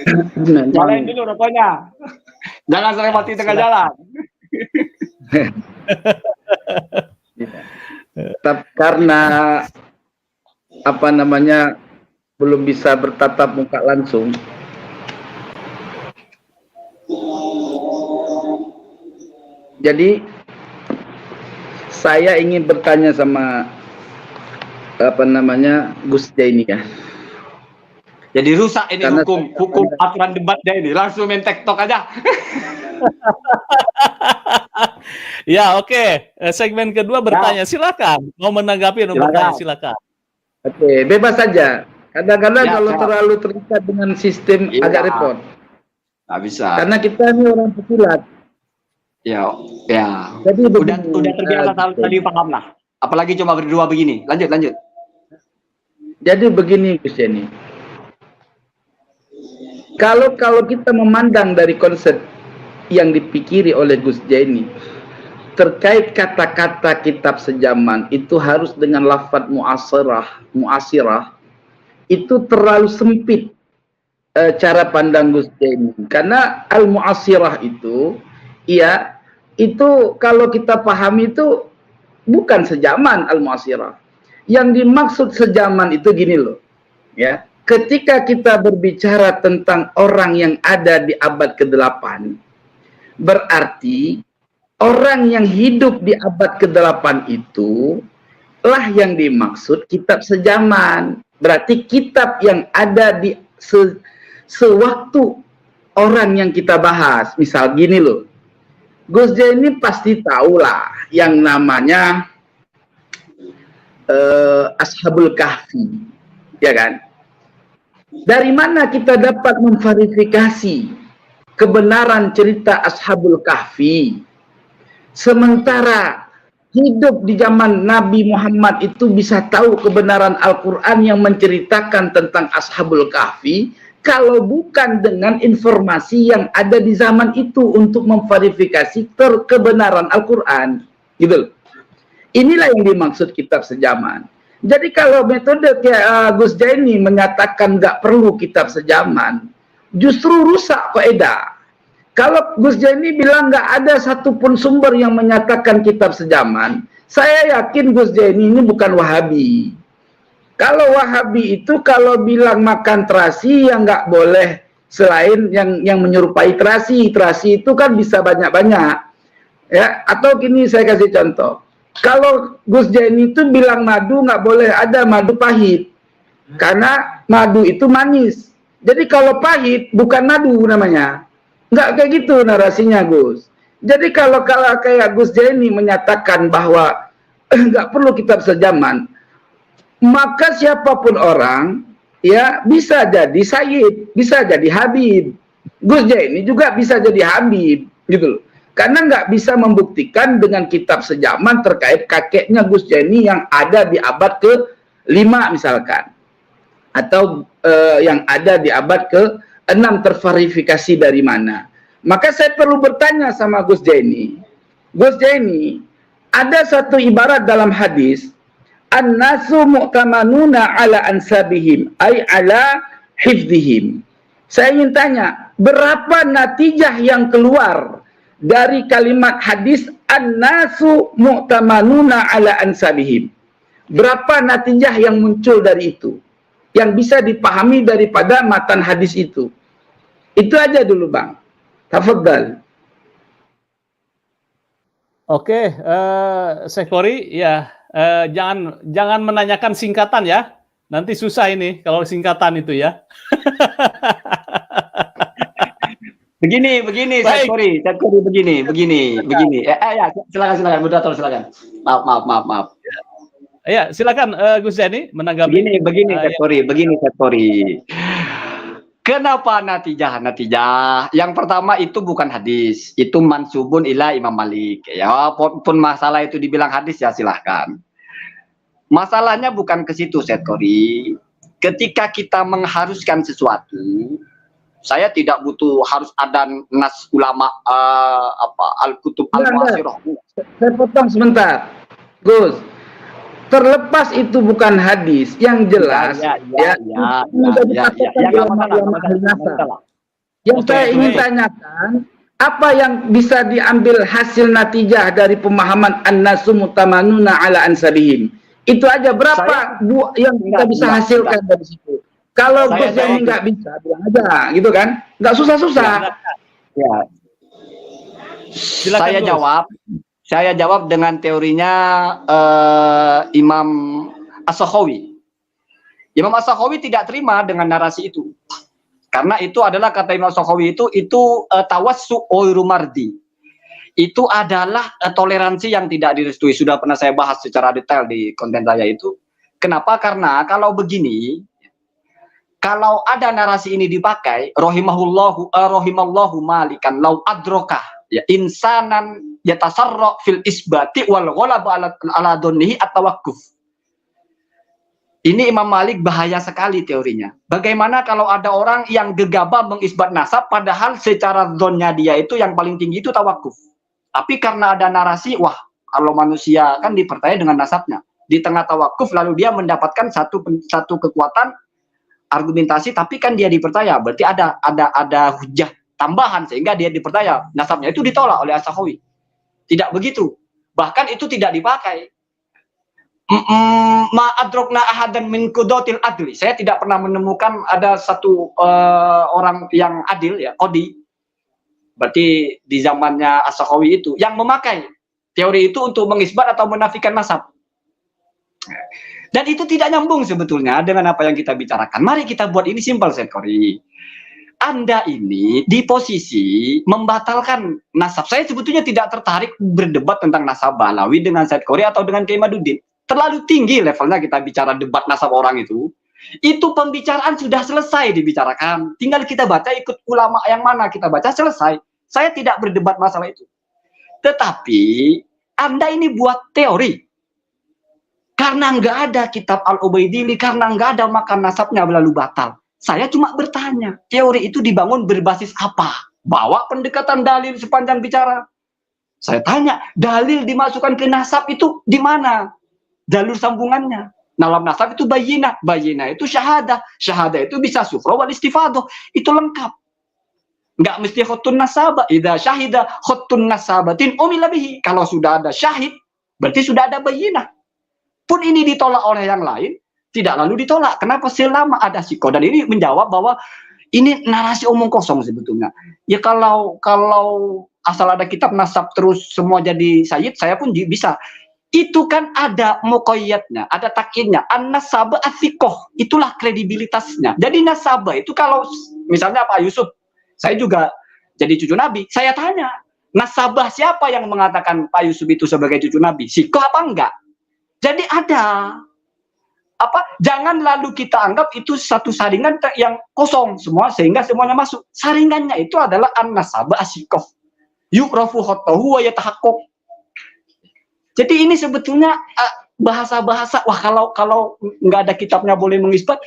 Nyalain dulu rokoknya. Jangan sampai mati tengah jalan. Karena belum bisa bertatap muka langsung. Jadi saya ingin bertanya sama Gus Jaini ya. Jadi rusak ini hukum aturan debat dia ini. Langsung main TikTok aja. Ya, oke. Segmen kedua bertanya. Silakan. Mau menanggapi atau bertanya, silakan. Oke, bebas saja. Kadang-kadang kalau terlalu terikat dengan sistem agak repot. Nggak bisa. Karena kita ini orang pesilat. Ya. Jadi udah terbiasa tadi paham lah. Apalagi cuma berdua begini. Lanjut. Jadi begini Gus Jaini. Kalau kita memandang dari konsep yang dipikiri oleh Gus Jaini terkait kata-kata kitab sejaman itu harus dengan lafaz muasirah, itu terlalu sempit cara pandang Gus Jaini. Karena al-muasirah itu kalau kita pahami itu bukan sejaman al-muasirah. Yang dimaksud sejaman itu gini loh, ya. Ketika kita berbicara tentang orang yang ada di abad ke-8, berarti orang yang hidup di abad ke-8 itu lah yang dimaksud kitab sejaman. Berarti kitab yang ada di sewaktu orang yang kita bahas. Misal gini loh, Gus Jaini pasti tahu lah yang namanya Ashabul Kahfi, ya kan? Dari mana kita dapat memverifikasi kebenaran cerita Ashabul Kahfi? Sementara hidup di zaman Nabi Muhammad itu bisa tahu kebenaran Al-Quran yang menceritakan tentang Ashabul Kahfi, kalau bukan dengan informasi yang ada di zaman itu untuk memverifikasi kebenaran Al-Quran. Gitu. Inilah yang dimaksud kitab sejaman. Jadi kalau metode Gus Jaini menyatakan nggak perlu kitab sejaman, justru rusak kaidah. Kalau Gus Jaini bilang nggak ada satupun sumber yang menyatakan kitab sejaman, saya yakin Gus Jaini ini bukan Wahabi. Kalau Wahabi itu kalau bilang makan terasi yang nggak boleh selain yang menyerupai terasi. Terasi itu kan bisa banyak-banyak. Ya, atau gini saya kasih contoh. Kalau Gus Jaini itu bilang madu nggak boleh ada madu pahit, karena madu itu manis. Jadi kalau pahit bukan madu namanya, nggak kayak gitu narasinya Gus. Jadi kalau kayak Gus Jaini menyatakan bahwa nggak perlu kitab sejaman, maka siapapun orang ya bisa jadi Sayyid, bisa jadi Habib. Gus Jaini juga bisa jadi Habib, gitu loh. Karena nggak bisa membuktikan dengan kitab sejaman terkait kakeknya Gus Jaini yang ada di abad ke-5 misalkan. Atau yang ada di abad ke-6 terverifikasi dari mana. Maka saya perlu bertanya sama Gus Jaini. Gus Jaini, ada satu ibarat dalam hadis, an-nasu mu'tamanuna ala ansabihim, ay ala hifdihim. Saya ingin tanya, berapa natijah yang keluar dari kalimat hadis an-nasu mu'tamanuna ala ansabihim? Berapa natijah yang muncul dari itu? Yang bisa dipahami daripada matan hadis itu. Itu aja dulu Bang. Tafadhal. Oke, Sekori, ya jangan menanyakan singkatan ya. Nanti susah ini kalau singkatan itu ya. Begini, Sekori begini. Ya, silakan, moderator silakan. Maaf. Ya, silakan Gus Jaini menanggapi. Begini, Sekori. Kenapa natijah? Yang pertama itu bukan hadis, itu mansubun ila Imam Malik. Ya, pun masalah itu dibilang hadis ya silahkan. Masalahnya bukan ke situ, Sekori. Ketika kita mengharuskan sesuatu, saya tidak butuh harus ada nas ulama al-kutub al-muasirah. Saya potong sebentar, Gus. Terlepas itu bukan hadis, yang jelas Yang saya ingin tanyakan, apa yang bisa diambil hasil natijah dari pemahaman an-nasu mutamanuna ala ansabihim? Itu aja, berapa yang kita bisa hasilkan dari situ? Kalau Gus Yani nggak bisa, bilang aja, gitu kan? Nggak susah-susah. Ya. Saya jawab dengan teorinya Imam As-Sakhawi. Imam As-Sakhawi tidak terima dengan narasi itu. Karena itu adalah, kata Imam As-Sakhawi itu tawassu oiru mardi. Itu adalah toleransi yang tidak direstui. Sudah pernah saya bahas secara detail di konten saya itu. Kenapa? Karena kalau begini, kalau ada narasi ini dipakai, rahimallahu malikan lau adrokah ya insanan yatasarra fil isbati wal ghalaba ala dhannihi at-tawaqquf. Ini Imam Malik bahaya sekali teorinya. Bagaimana kalau ada orang yang gegabah mengisbat nasab padahal secara zonnya dia itu yang paling tinggi itu tawakuf. Tapi karena ada narasi, wah kalau manusia kan dipercaya dengan nasabnya. Di tengah tawakuf lalu dia mendapatkan satu kekuatan argumentasi, tapi kan dia dipercaya. Berarti ada hujah tambahan sehingga dia dipercaya. Nasabnya itu ditolak oleh As-Sakhawi. Tidak begitu. Bahkan itu tidak dipakai. Ma'adrokna ahadan min kudotil adli. Saya tidak pernah menemukan ada satu orang yang adil ya, qadi. Berarti di zamannya As-Sakhawi itu yang memakai teori itu untuk mengisbat atau menafikan nasab. Dan itu tidak nyambung sebetulnya dengan apa yang kita bicarakan. Mari kita buat ini simpel, Said Qori. Anda ini di posisi membatalkan nasab. Saya sebetulnya tidak tertarik berdebat tentang nasab Balawi dengan Said Qori atau dengan Kiai Maduddin. Terlalu tinggi levelnya kita bicara debat nasab orang itu. Itu pembicaraan sudah selesai dibicarakan. Tinggal kita baca ikut ulama yang mana kita baca, selesai. Saya tidak berdebat masalah itu. Tetapi Anda ini buat teori. Karena nggak ada kitab Al-Ubaidili, karena nggak ada makan nasabnya lalu batal. Saya cuma bertanya, teori itu dibangun berbasis apa? Bawa pendekatan dalil sepanjang bicara. Saya tanya, dalil dimasukkan ke nasab itu di mana? Jalur sambungannya. Dalam nasab itu bayinah, bayinah itu syahadah, syahadah itu bisa sufra wal istifadah, itu lengkap. Nggak mesti khutun nasabah. Idza syahida khutun nasabatin umila bihi. Kalau sudah ada syahid, berarti sudah ada bayinah. Pun ini ditolak oleh yang lain, tidak lalu ditolak. Kenapa? Selama ada siko. Dan ini menjawab bahwa ini narasi omong kosong sebetulnya. Ya kalau asal ada kitab nasab terus semua jadi sayyid, saya pun bisa. Itu kan ada muqayyadnya, ada takinnya. An-nasabah as-sikoh, itulah kredibilitasnya. Jadi nasabah itu kalau misalnya Pak Yusuf, saya juga jadi cucu Nabi, saya tanya, nasabah siapa yang mengatakan Pak Yusuf itu sebagai cucu Nabi? Sikoh apa enggak? Jadi ada apa? Jangan lalu kita anggap itu satu saringan yang kosong semua sehingga semuanya masuk. Saringannya itu adalah an-nasabah as-sikoh. Yukrafu khotohu wa yatahaqqaq. Jadi ini sebetulnya bahasa-bahasa, wah kalau nggak ada kitabnya boleh mengisbat,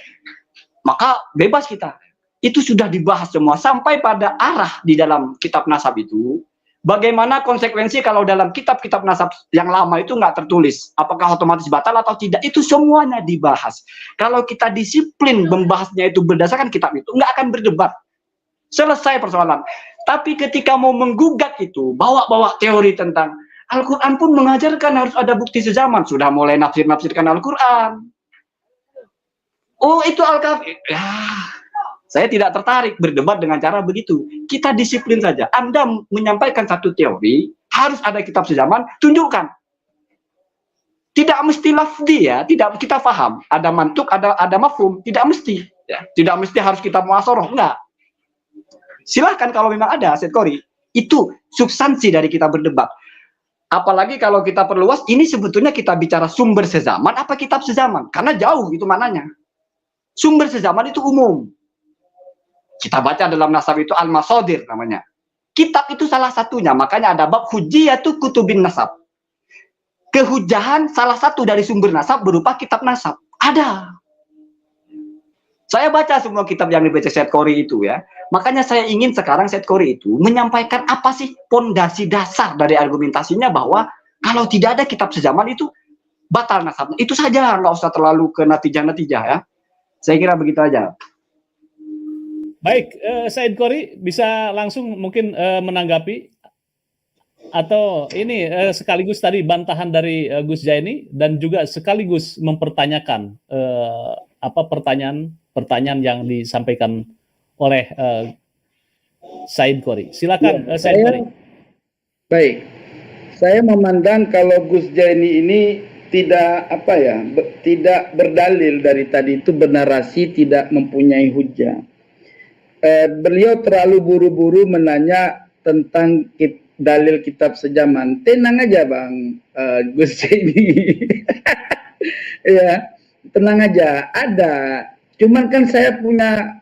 maka bebas kita. Itu sudah dibahas semua sampai pada arah di dalam kitab nasab itu. Bagaimana konsekuensi kalau dalam kitab-kitab nasab yang lama itu nggak tertulis, apakah otomatis batal atau tidak? Itu semuanya dibahas. Kalau kita disiplin membahasnya itu berdasarkan kitab itu, nggak akan berdebat. Selesai persoalan. Tapi ketika mau menggugat itu, bawa-bawa teori tentang Al-Quran pun mengajarkan harus ada bukti sezaman. Sudah mulai nafsir-nafsirkan Al-Quran. Oh, itu Al-Kafi. Ya, saya tidak tertarik berdebat dengan cara begitu. Kita disiplin saja. Anda menyampaikan satu teori, harus ada kitab sezaman, tunjukkan. Tidak mesti lafzi ya, tidak kita paham. Ada mantuk, ada mafhum, tidak mesti. Ya, tidak mesti harus kitab muasoroh, enggak. Silahkan kalau memang ada, Said Qori. Itu substansi dari kita berdebat. Apalagi kalau kita perluas, ini sebetulnya kita bicara sumber sezaman apa kitab sezaman? Karena jauh itu mananya. Sumber sezaman itu umum. Kita baca dalam nasab itu al-masadir namanya. Kitab itu salah satunya, makanya ada bab hujiyatu kutubin nasab. Kehujahan salah satu dari sumber nasab berupa kitab nasab. Ada. Saya baca semua kitab yang dibaca Said Qori itu ya. Makanya saya ingin sekarang Said Qori itu menyampaikan apa sih pondasi dasar dari argumentasinya bahwa kalau tidak ada kitab sezaman itu batal nasabnya. Itu saja, nggak usah terlalu ke natijah-natijah ya. Saya kira begitu aja. Baik, Said Kori bisa langsung mungkin menanggapi atau ini sekaligus tadi bantahan dari Gus Jaini dan juga sekaligus mempertanyakan pertanyaan yang disampaikan oleh Said Kori. Silakan Said Kori. Baik, saya memandang kalau Gus Jaini ini tidak tidak berdalil dari tadi itu, bernarasi, tidak mempunyai hujah. Beliau terlalu buru-buru menanya tentang dalil kitab sejaman. Tenang aja Bang Gus Jaini. Ya, tenang aja, ada. Cuman kan saya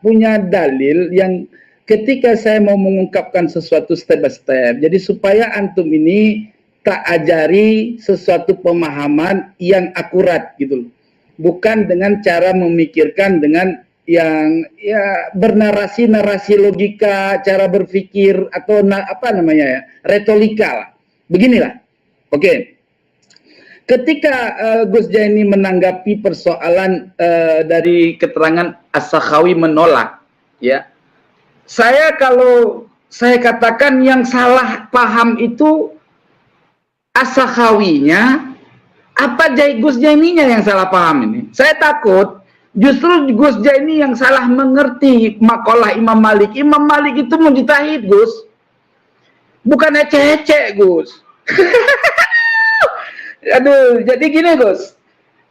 punya dalil yang ketika saya mau mengungkapkan sesuatu step by step. Jadi supaya antum ini tak ajari sesuatu pemahaman yang akurat gitu loh. Bukan dengan cara memikirkan dengan yang bernarasi logika, cara berpikir atau retorika lah. Beginilah. Oke. Ketika Gus Jaini menanggapi persoalan dari keterangan As-Sakhawi menolak, ya. Kalau saya katakan yang salah paham itu As-Sakhawinya, apa Gus Jaininya yang salah paham ini? Saya takut justru Gus Jaini yang salah mengerti makalah Imam Malik. Imam Malik itu mujtahid, Gus. Bukan ecek-ecek, Gus. Aduh, jadi gini, Gus.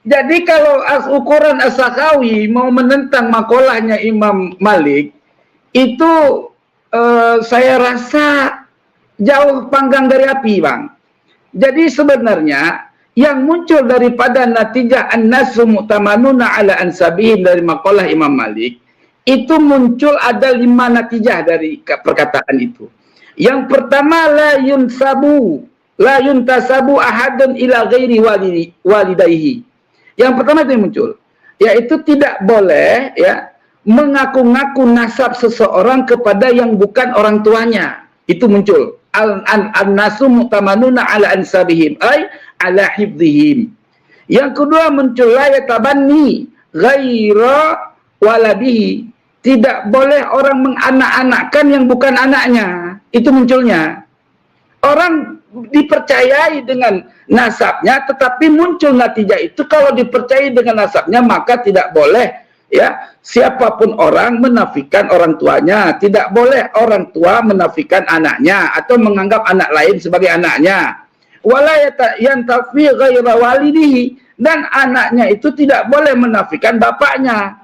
Jadi kalau ukuran As-Sakhawi mau menentang makalahnya Imam Malik, itu saya rasa jauh panggang dari api, Bang. Jadi sebenarnya yang muncul daripada natijah an-nasu mu'tamanuna ala ansabihim dari makalah Imam Malik, itu muncul ada 5 natijah dari perkataan itu. Yang pertama, la yuntasabu ahadun ila ghairi walidayhi. Yang pertama itu yang muncul, yaitu tidak boleh ya mengaku-ngaku nasab seseorang kepada yang bukan orang tuanya. Itu muncul. An-nasu mu'tamanuna ala ansabihim ay ala hifdhihim. Yang kedua muncul la yatabanni ghaira waladihi. Tidak boleh orang menganak-anakkan yang bukan anaknya. Itu munculnya. Orang dipercayai dengan nasabnya, tetapi muncul natijah itu kalau dipercayai dengan nasabnya, maka tidak boleh ya siapapun orang menafikan orang tuanya. Tidak boleh orang tua menafikan anaknya atau menganggap anak lain sebagai anaknya. Wala yantafi ghaira walidihi, dan anaknya itu tidak boleh menafikan bapaknya.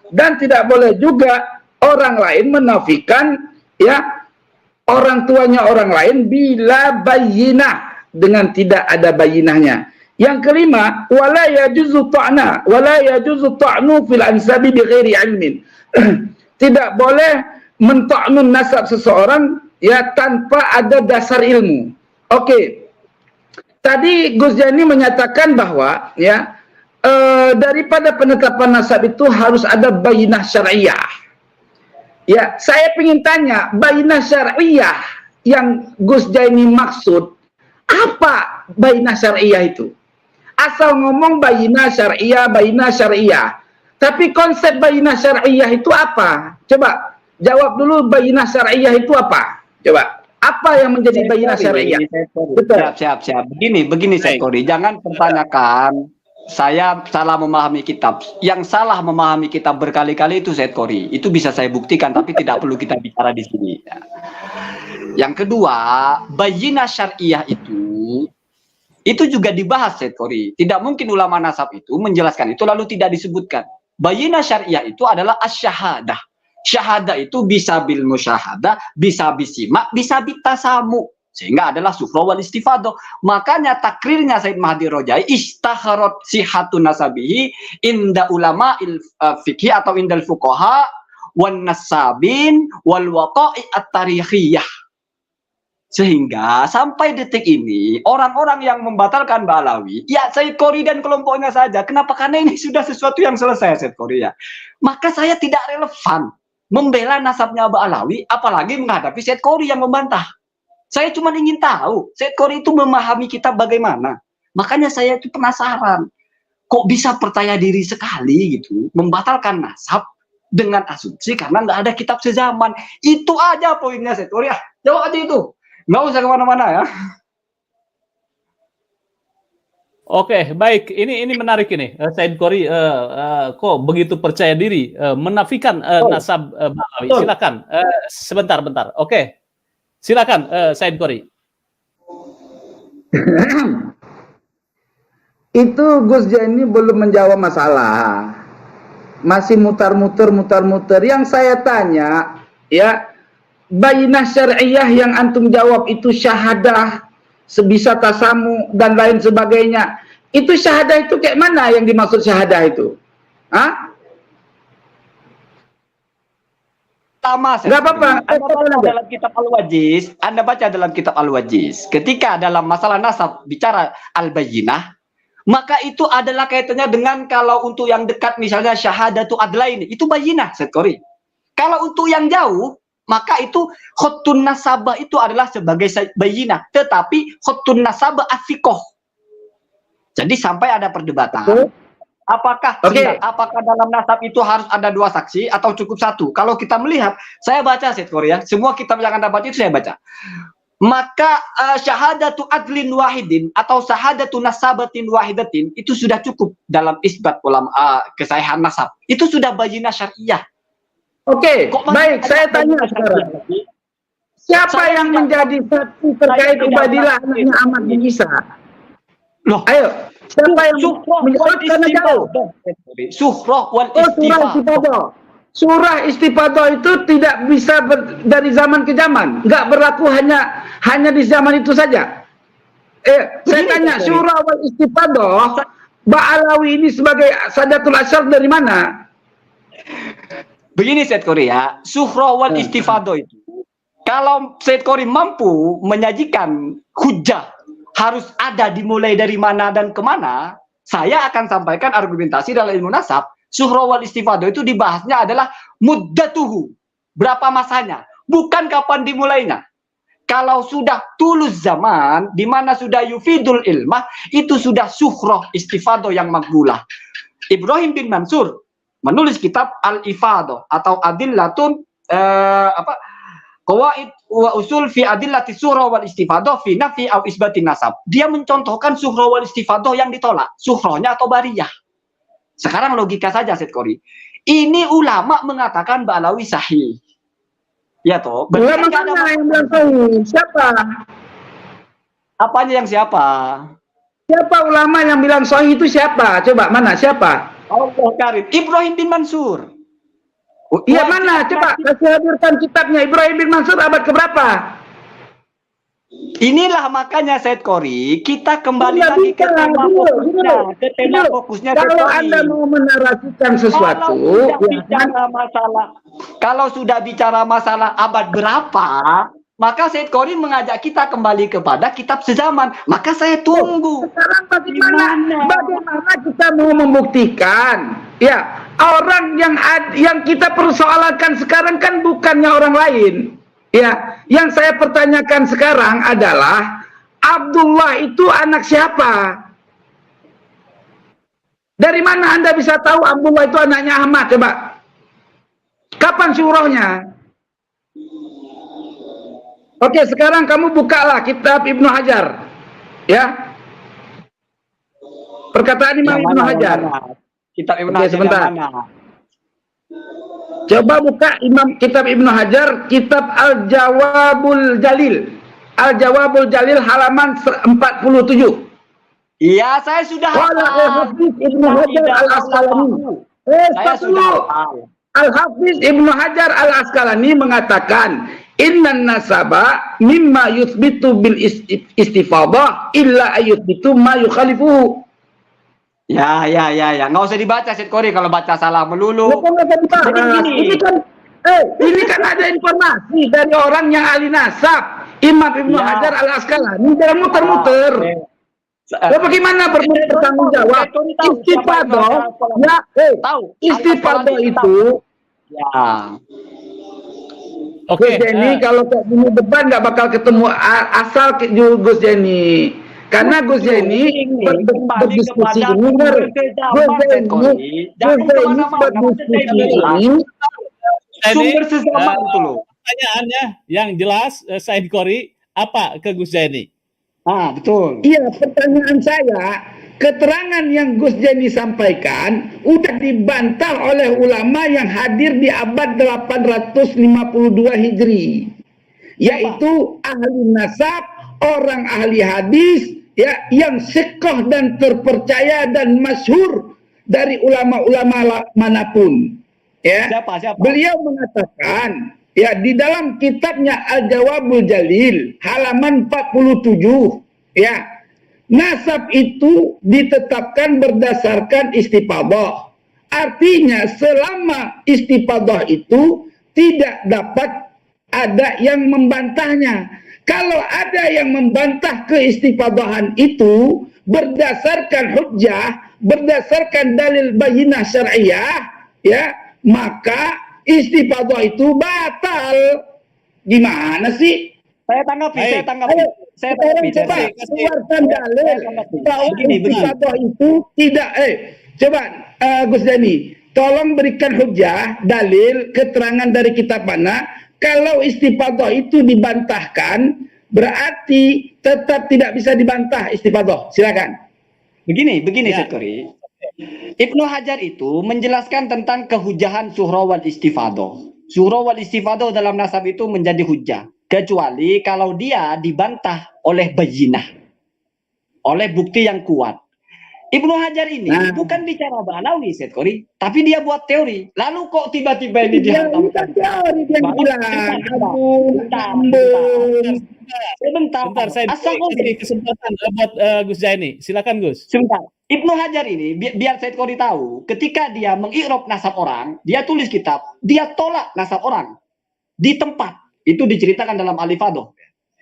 Dan tidak boleh juga orang lain menafikan ya orang tuanya orang lain bila bayyinah, dengan tidak ada bayyinahnya. Yang kelima, wala yajuzu ta'nu fil ansabi bighairi ilmin. Tidak boleh menta'nun nasab seseorang ya tanpa ada dasar ilmu. Oke. Tadi Gus Jaini menyatakan bahwa ya daripada penetapan nasab itu harus ada bayyinah syar'iyyah. Ya, saya ingin tanya, bayyinah syar'iyyah yang Gus Jaini maksud, apa bayyinah syar'iyyah itu? Asal ngomong bayyinah syar'iyyah. Tapi konsep bayyinah syar'iyyah itu apa? Coba jawab dulu, bayyinah syar'iyyah itu apa? Coba. Apa yang menjadi bayyinah syar'iyyah? Betul. Siap. Begini Said Kori, jangan pertanyakan saya salah memahami kitab. Yang salah memahami kitab berkali-kali itu Said Kori. Itu bisa saya buktikan, tapi tidak perlu kita bicara di sini. Yang kedua, bayyinah syar'iyyah itu juga dibahas Said Kori. Tidak mungkin ulama nasab itu menjelaskan itu lalu tidak disebutkan. Bayyinah syar'iyyah itu adalah asy-syahadah. Syahadah itu bisa bil musyahadah, bisa bisimak, bisa bitasamu. Sehingga adalah sufra wal istifadah. Makanya takrirnya Said Mahdi Rojai, istakharat sihatun nasabihi inda ulama fikih atau indal fuqaha wan nasabin wal waqa'i at-tarikhiyah. Sehingga sampai detik ini orang-orang yang membatalkan Ba'alawi, ya Said Kori dan kelompoknya saja. Kenapa? Karena ini sudah sesuatu yang selesai Said Kori ya. Maka saya tidak relevan membela nasabnya Ba'alawi, apalagi menghadapi Said Kori yang membantah. Saya cuma ingin tahu, Said Kori itu memahami kitab bagaimana. Makanya saya itu penasaran, kok bisa percaya diri sekali gitu, membatalkan nasab, dengan asumsi karena nggak ada kitab sezaman. Itu aja poinnya, Said Qori. Jawab aja itu. Nggak usah kemana-mana ya. Oke, baik. Ini menarik ini. Said Qori kok begitu percaya diri menafikan nasab Balawi. Silakan. Sebentar. Oke. Silakan Said Qori. Itu Gus Jaini belum menjawab masalah. Masih mutar-muter. Yang saya tanya, ya, bayinah syar'iyah yang antum jawab itu syahadah, sebisa tasamu dan lain sebagainya. Itu syahadah itu kayak mana yang dimaksud syahadah itu? Hah? Sama, Nggak apa-apa. Anda baca dalam kitab Al-Wajiz. Ketika dalam masalah nasab bicara al-bayyinah, maka itu adalah kaitannya dengan kalau untuk yang dekat misalnya syahadatu adlain, itu bayyinah, Said Qori. Kalau untuk yang jauh, maka itu khutun nasabah itu adalah sebagai bayyinah, tetapi khutun nasabah asikoh. Jadi sampai ada perdebatan. Apakah dalam nasab itu harus ada 2 saksi atau cukup 1? Kalau kita melihat, saya baca Said Qori ya, semua kitab yang Anda baca itu saya baca. Maka syahadatu adlin wahidin atau syahadatu nasabatin wahidatin itu sudah cukup dalam isbat ulama kesahihan nasab. Itu sudah bayyinah syariah. Oke, baik, saya tanya sekarang. Siapa yang menjadi saksi terkait Ubaidillah anaknya Ahmad bin Isa? Loh, ayo, siapa yang menjawab? Suhrah wal istifadah. Surah Istifadah itu tidak bisa dari zaman ke zaman, nggak berlaku hanya di zaman itu saja. Saya tanya, surah wal Istifadah, Ba'alawi ini sebagai Sadatul Asyar dari mana? Begini Said Qori ya, surah wal Istifadah itu, kalau Said Qori mampu menyajikan hujah harus ada dimulai dari mana dan kemana, saya akan sampaikan argumentasi dalam ilmu nasab. Surah wal Istifadah itu dibahasnya adalah muddatuhu, berapa masanya, bukan kapan dimulainya. Kalau sudah tulus zaman, di mana sudah yufidul ilmah, itu sudah surah Istifadah yang makbulah. Ibrahim bin Mansur menulis kitab Al-Ifadah atau Adillatun Qawaid wa usul fi adillati surah wal istifadah fi nafi au isbatin nasab. Dia mencontohkan surah wal istifadah yang ditolak, surahnya atau bariyah. Sekarang logika saja Said Qori. Ini ulama mengatakan Ba'alawi sahih. Ya toh? Ulama mana yang bilang sahih? Siapa? Apanya yang siapa? Siapa ulama yang bilang sahih itu siapa? Coba mana siapa? Allah Karim. Ibrahim bin Mansur. Iya mana? Coba kasih hadirkan kitabnya Ibrahim bin Mansur abad keberapa? Inilah makanya Said Qori, kita kembali lagi ke tema fokusnya. Kalau Anda mau menarasikan sesuatu, kalau sudah bicara masalah abad berapa, maka Said Qori mengajak kita kembali kepada kitab sezaman. Maka saya tunggu. Sekarang bagaimana kita mau membuktikan? Ya, orang yang kita persoalkan sekarang kan bukannya orang lain. Ya, yang saya pertanyakan sekarang adalah Abdullah itu anak siapa? Dari mana Anda bisa tahu Abdullah itu anaknya Ahmad? Coba. Kapan surahnya? Oke, sekarang kamu bukalah kitab Ibnu Hajar. Ya. Perkataan Imam Ibnu Hajar. Kitab Ibnu Hajar sebentar. Coba buka kitab Ibnu Hajar, kitab Al-Jawabul Jalil. Al-Jawabul Jalil halaman 47. Iya, saya sudah Al-Hafiz Ibnu Hajar Al-Asqalani. Al-Hafiz Ibnu Hajar Al-Asqalani mengatakan, "Innan nasaba mimma yuthbitu bil istifadah illa ayuthbitu ma yukhalifuhu." Ya. Nggak usah dibaca Said Qori, kalau baca salah melulu. Ini kan ada informasi dari orang yang ahli nasab. Imam Ibnu Hajar Al-Asqalani jangan muter-muter. Bagaimana bertanggung jawab? Istifadah, istifadah itu. Ya. Gus Jeni kalau kayak gini depan nggak bakal ketemu asal Gus Jeni. Karena Gus Zaini berdiskusi ini, sumber sezaman itu loh. Pertanyaannya yang jelas, Said Qori, apa ke Gus Zaini? Betul. Iya, pertanyaan saya, keterangan yang Gus Zaini sampaikan udah dibantah oleh ulama yang hadir di abad 852 Hijri, yaitu ahli nasab, orang ahli hadis, ya, yang sikoh dan terpercaya dan masyhur dari ulama-ulama manapun. Ya, Siapa? beliau mengatakan, ya, di dalam kitabnya Al-Jawabul Jalil halaman 47, ya, nasab itu ditetapkan berdasarkan istifadah. Artinya selama istifadah itu tidak dapat ada yang membantahnya. Kalau ada yang membantah keistifadahan itu berdasarkan hujjah, berdasarkan dalil bayinah syar'iyah, ya, maka istifadah itu batal. Gimana sih? Saya tanggapi. Coba keluarkan dalil bahwa istifadah itu tidak. Coba Gus Zaini, tolong berikan hujjah, dalil, keterangan dari kitab mana. Kalau istifadah itu dibantahkan, berarti tetap tidak bisa dibantah istifadah. Silakan. Begini, Ya. Said Qori. Ibnu Hajar itu menjelaskan tentang kehujahan suhra wal istifadah. Suhra wal istifadah dalam nasab itu menjadi hujah, kecuali kalau dia dibantah oleh bayinah, oleh bukti yang kuat. Ibnu Hajar ini bukan bicara Ba'alawi, Said Qori, tapi dia buat teori. Lalu kok tiba-tiba ini dihantamkan? Teori dia bilang. Sebentar. Saya beri kesempatan buat Gus Zaini. Silakan Gus. Sebentar. Ibnu Hajar ini, biar Said Qori tahu, ketika dia mengikrab nasab orang, dia tulis kitab, dia tolak nasab orang di tempat. Itu diceritakan dalam Al-Ifadah.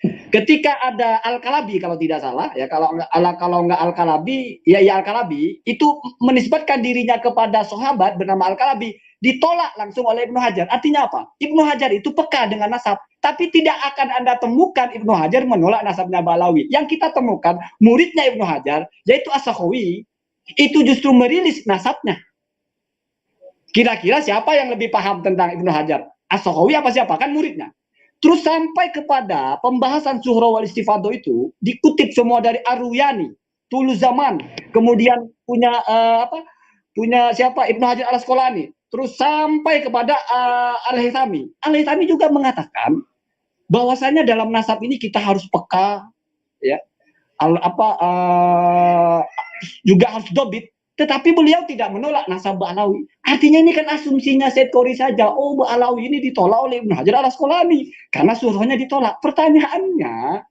Ketika ada Al-Kalabi kalau tidak salah, ya, kalau nggak Al-Kalabi, ya Al-Kalabi itu menisbatkan dirinya kepada sahabat bernama Al-Kalabi, ditolak langsung oleh Ibnu Hajar. Artinya apa? Ibnu Hajar itu peka dengan nasab, tapi tidak akan Anda temukan Ibnu Hajar menolak nasabnya Ba'alawi. Yang kita temukan muridnya Ibnu Hajar, yaitu As-Sakhawi, itu justru merilis nasabnya. Kira-kira siapa yang lebih paham tentang Ibnu Hajar? As-Sakhawi apa siapa? Kan muridnya. Terus sampai kepada pembahasan suhra wal istifadah itu dikutip semua dari Ar-Ruyani, Tulus Zaman, kemudian punya siapa? Ibnu Hajar Al-Asqalani. Terus sampai kepada Al-Haythami. Al-Haythami juga mengatakan bahwasanya dalam nasab ini kita harus peka, ya. Juga harus dobit. Tetapi beliau tidak menolak nasab Ba'alawi. Artinya ini kan asumsinya Said Qori saja. Oh, Ba'alawi ini ditolak oleh Ibnu Hajar Al-Asqalani karena surahnya ditolak. Pertanyaannya,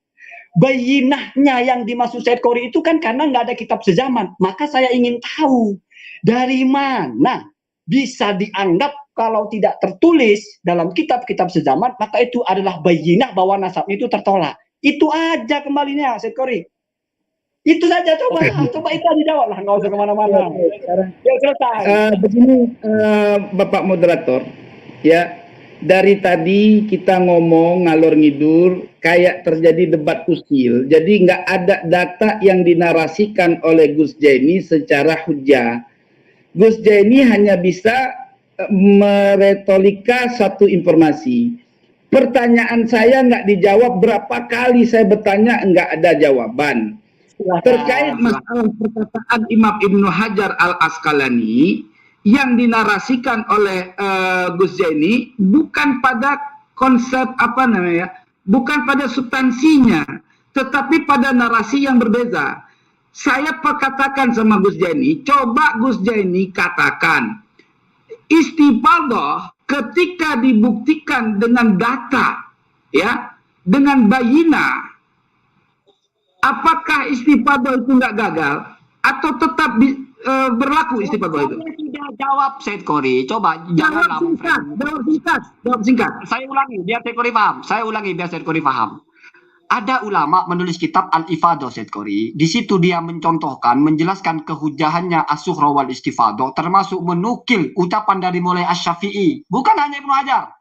bayinahnya yang dimaksud Said Qori itu kan karena nggak ada kitab sezaman. Maka saya ingin tahu dari mana bisa dianggap kalau tidak tertulis dalam kitab-kitab sezaman, maka itu adalah bayinah bahwa nasab itu tertolak. Itu aja kembalinya, Said Qori. Itu saja, coba itu dijawab lah, nggak usah kemana-mana. Ya selesai. Begini, Bapak Moderator, ya, dari tadi kita ngomong ngalor ngidur kayak terjadi debat usil. Jadi nggak ada data yang dinarasikan oleh Gus Zaini secara hujah. Gus Zaini hanya bisa meretolika satu informasi. Pertanyaan saya nggak dijawab, berapa kali saya bertanya nggak ada jawaban. Terkait masalah perkataan Imam Ibnu Hajar Al-Asqalani yang dinarasikan oleh Gus Zaini bukan pada konsep bukan pada substansinya, tetapi pada narasi yang berbeza. Saya katakan sama Gus Zaini, coba Gus Zaini katakan istifadah ketika dibuktikan dengan data, ya, dengan bayinah. Apakah istifadah itu nggak gagal atau tetap berlaku istifadah itu? Tidak jawab, Said Qori. Coba jawab singkat. Saya ulangi biar Said Qori paham. Ada ulama menulis kitab Al-Ifadah, Said Qori. Di situ dia mencontohkan, menjelaskan kehujahannya as-suhra wal istifadah, termasuk menukil ucapan dari mulai Asy-Syafi'i. Bukan hanya Ibnu Hajar.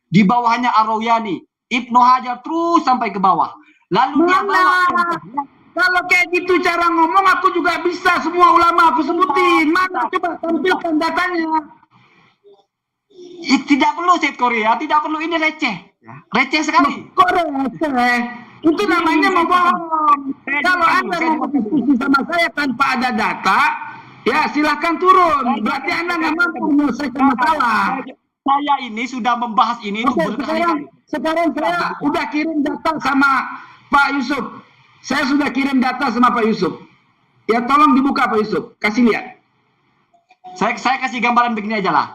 Di bawahnya Ar-Ruyani, Ibnu Hajar terus sampai ke bawah. Lalu dia bawa contohnya Kalau kayak gitu cara ngomong aku juga bisa, semua ulama aku sebutin. Mana coba tampilkan datanya. Tidak perlu Said Korea, tidak perlu, ini receh. Ya. Receh sekali. Kok receh? Itu namanya membohong. Kalau Anda mau berdiskusi sama saya tanpa ada data, ya silahkan turun. Berarti Anda nggak mampu menyelesaikan masalah. Saya ini sudah membahas ini Oke, berkali-kali. sekarang saya udah kirim data sama Pak Yusuf. Saya sudah kirim data sama Pak Yusuf. Ya tolong dibuka Pak Yusuf, kasih lihat. Saya kasih gambaran begini aja lah.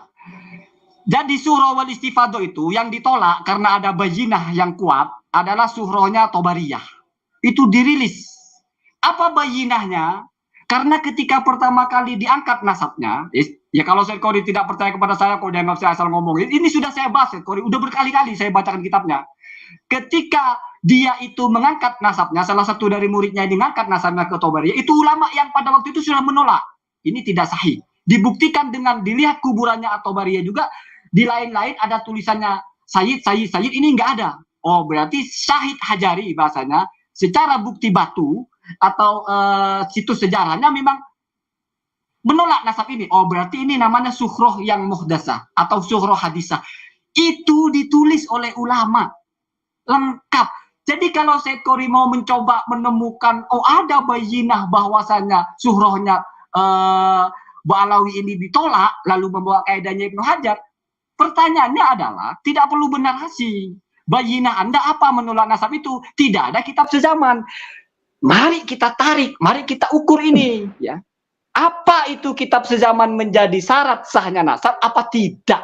Jadi surah wal istifado itu yang ditolak karena ada bayinah yang kuat adalah surahnya Tobariyah. Itu dirilis. Apa bayinahnya? Karena ketika pertama kali diangkat nasabnya, ya kalau Said Qori tidak percaya kepada saya, kalau dianggap saya asal ngomong, ini sudah saya bahas Said Qori, udah berkali-kali saya bacakan kitabnya. Ketika dia itu mengangkat nasabnya, salah satu dari muridnya yang mengangkat nasabnya ke Tobariyah, itu ulama yang pada waktu itu sudah menolak. Ini tidak sahih. Dibuktikan dengan dilihat kuburannya At-Tobariyah juga, di lain-lain ada tulisannya Sayyid, ini enggak ada. Oh, berarti Syahid Hajari bahasanya, secara bukti batu atau situs sejarahnya memang menolak nasab ini. Oh, berarti ini namanya suhroh yang muhdasah atau suhroh hadisah. Itu ditulis oleh ulama. Lengkap. Jadi kalau Said Qori mau mencoba menemukan, oh ada bayinah bahwasanya suhrohnya Ba'alawi ini ditolak, lalu membawa kaidahnya Ibnu Hajar, pertanyaannya adalah, tidak perlu bernarasi. Bayinah Anda apa menolak nasab itu? Tidak ada kitab sezaman. Mari kita tarik, mari kita ukur ini. Ya, apa itu kitab sezaman menjadi syarat sahnya nasab? Apa tidak?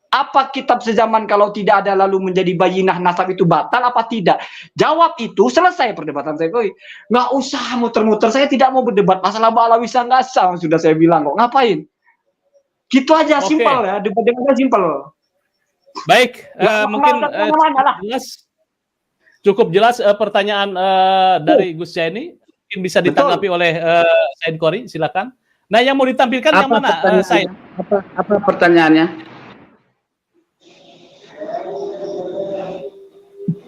Apa kitab sezaman kalau tidak ada lalu menjadi bayinah nasab itu batal? Apa tidak? Jawab itu, selesai perdebatan saya. Nggak usah muter-muter. Saya tidak mau berdebat masalah Ba'alawi sah nggak sah. Sudah saya bilang kok. Ngapain? Gitu aja, simpel ya. Debat-debatnya simpel. Baik, mungkin cukup jelas pertanyaan dari Gus Jaini, mungkin bisa ditanggapi oleh Said Qori, silakan. Nah, yang mau ditampilkan yang mana, Said? Apa pertanyaannya?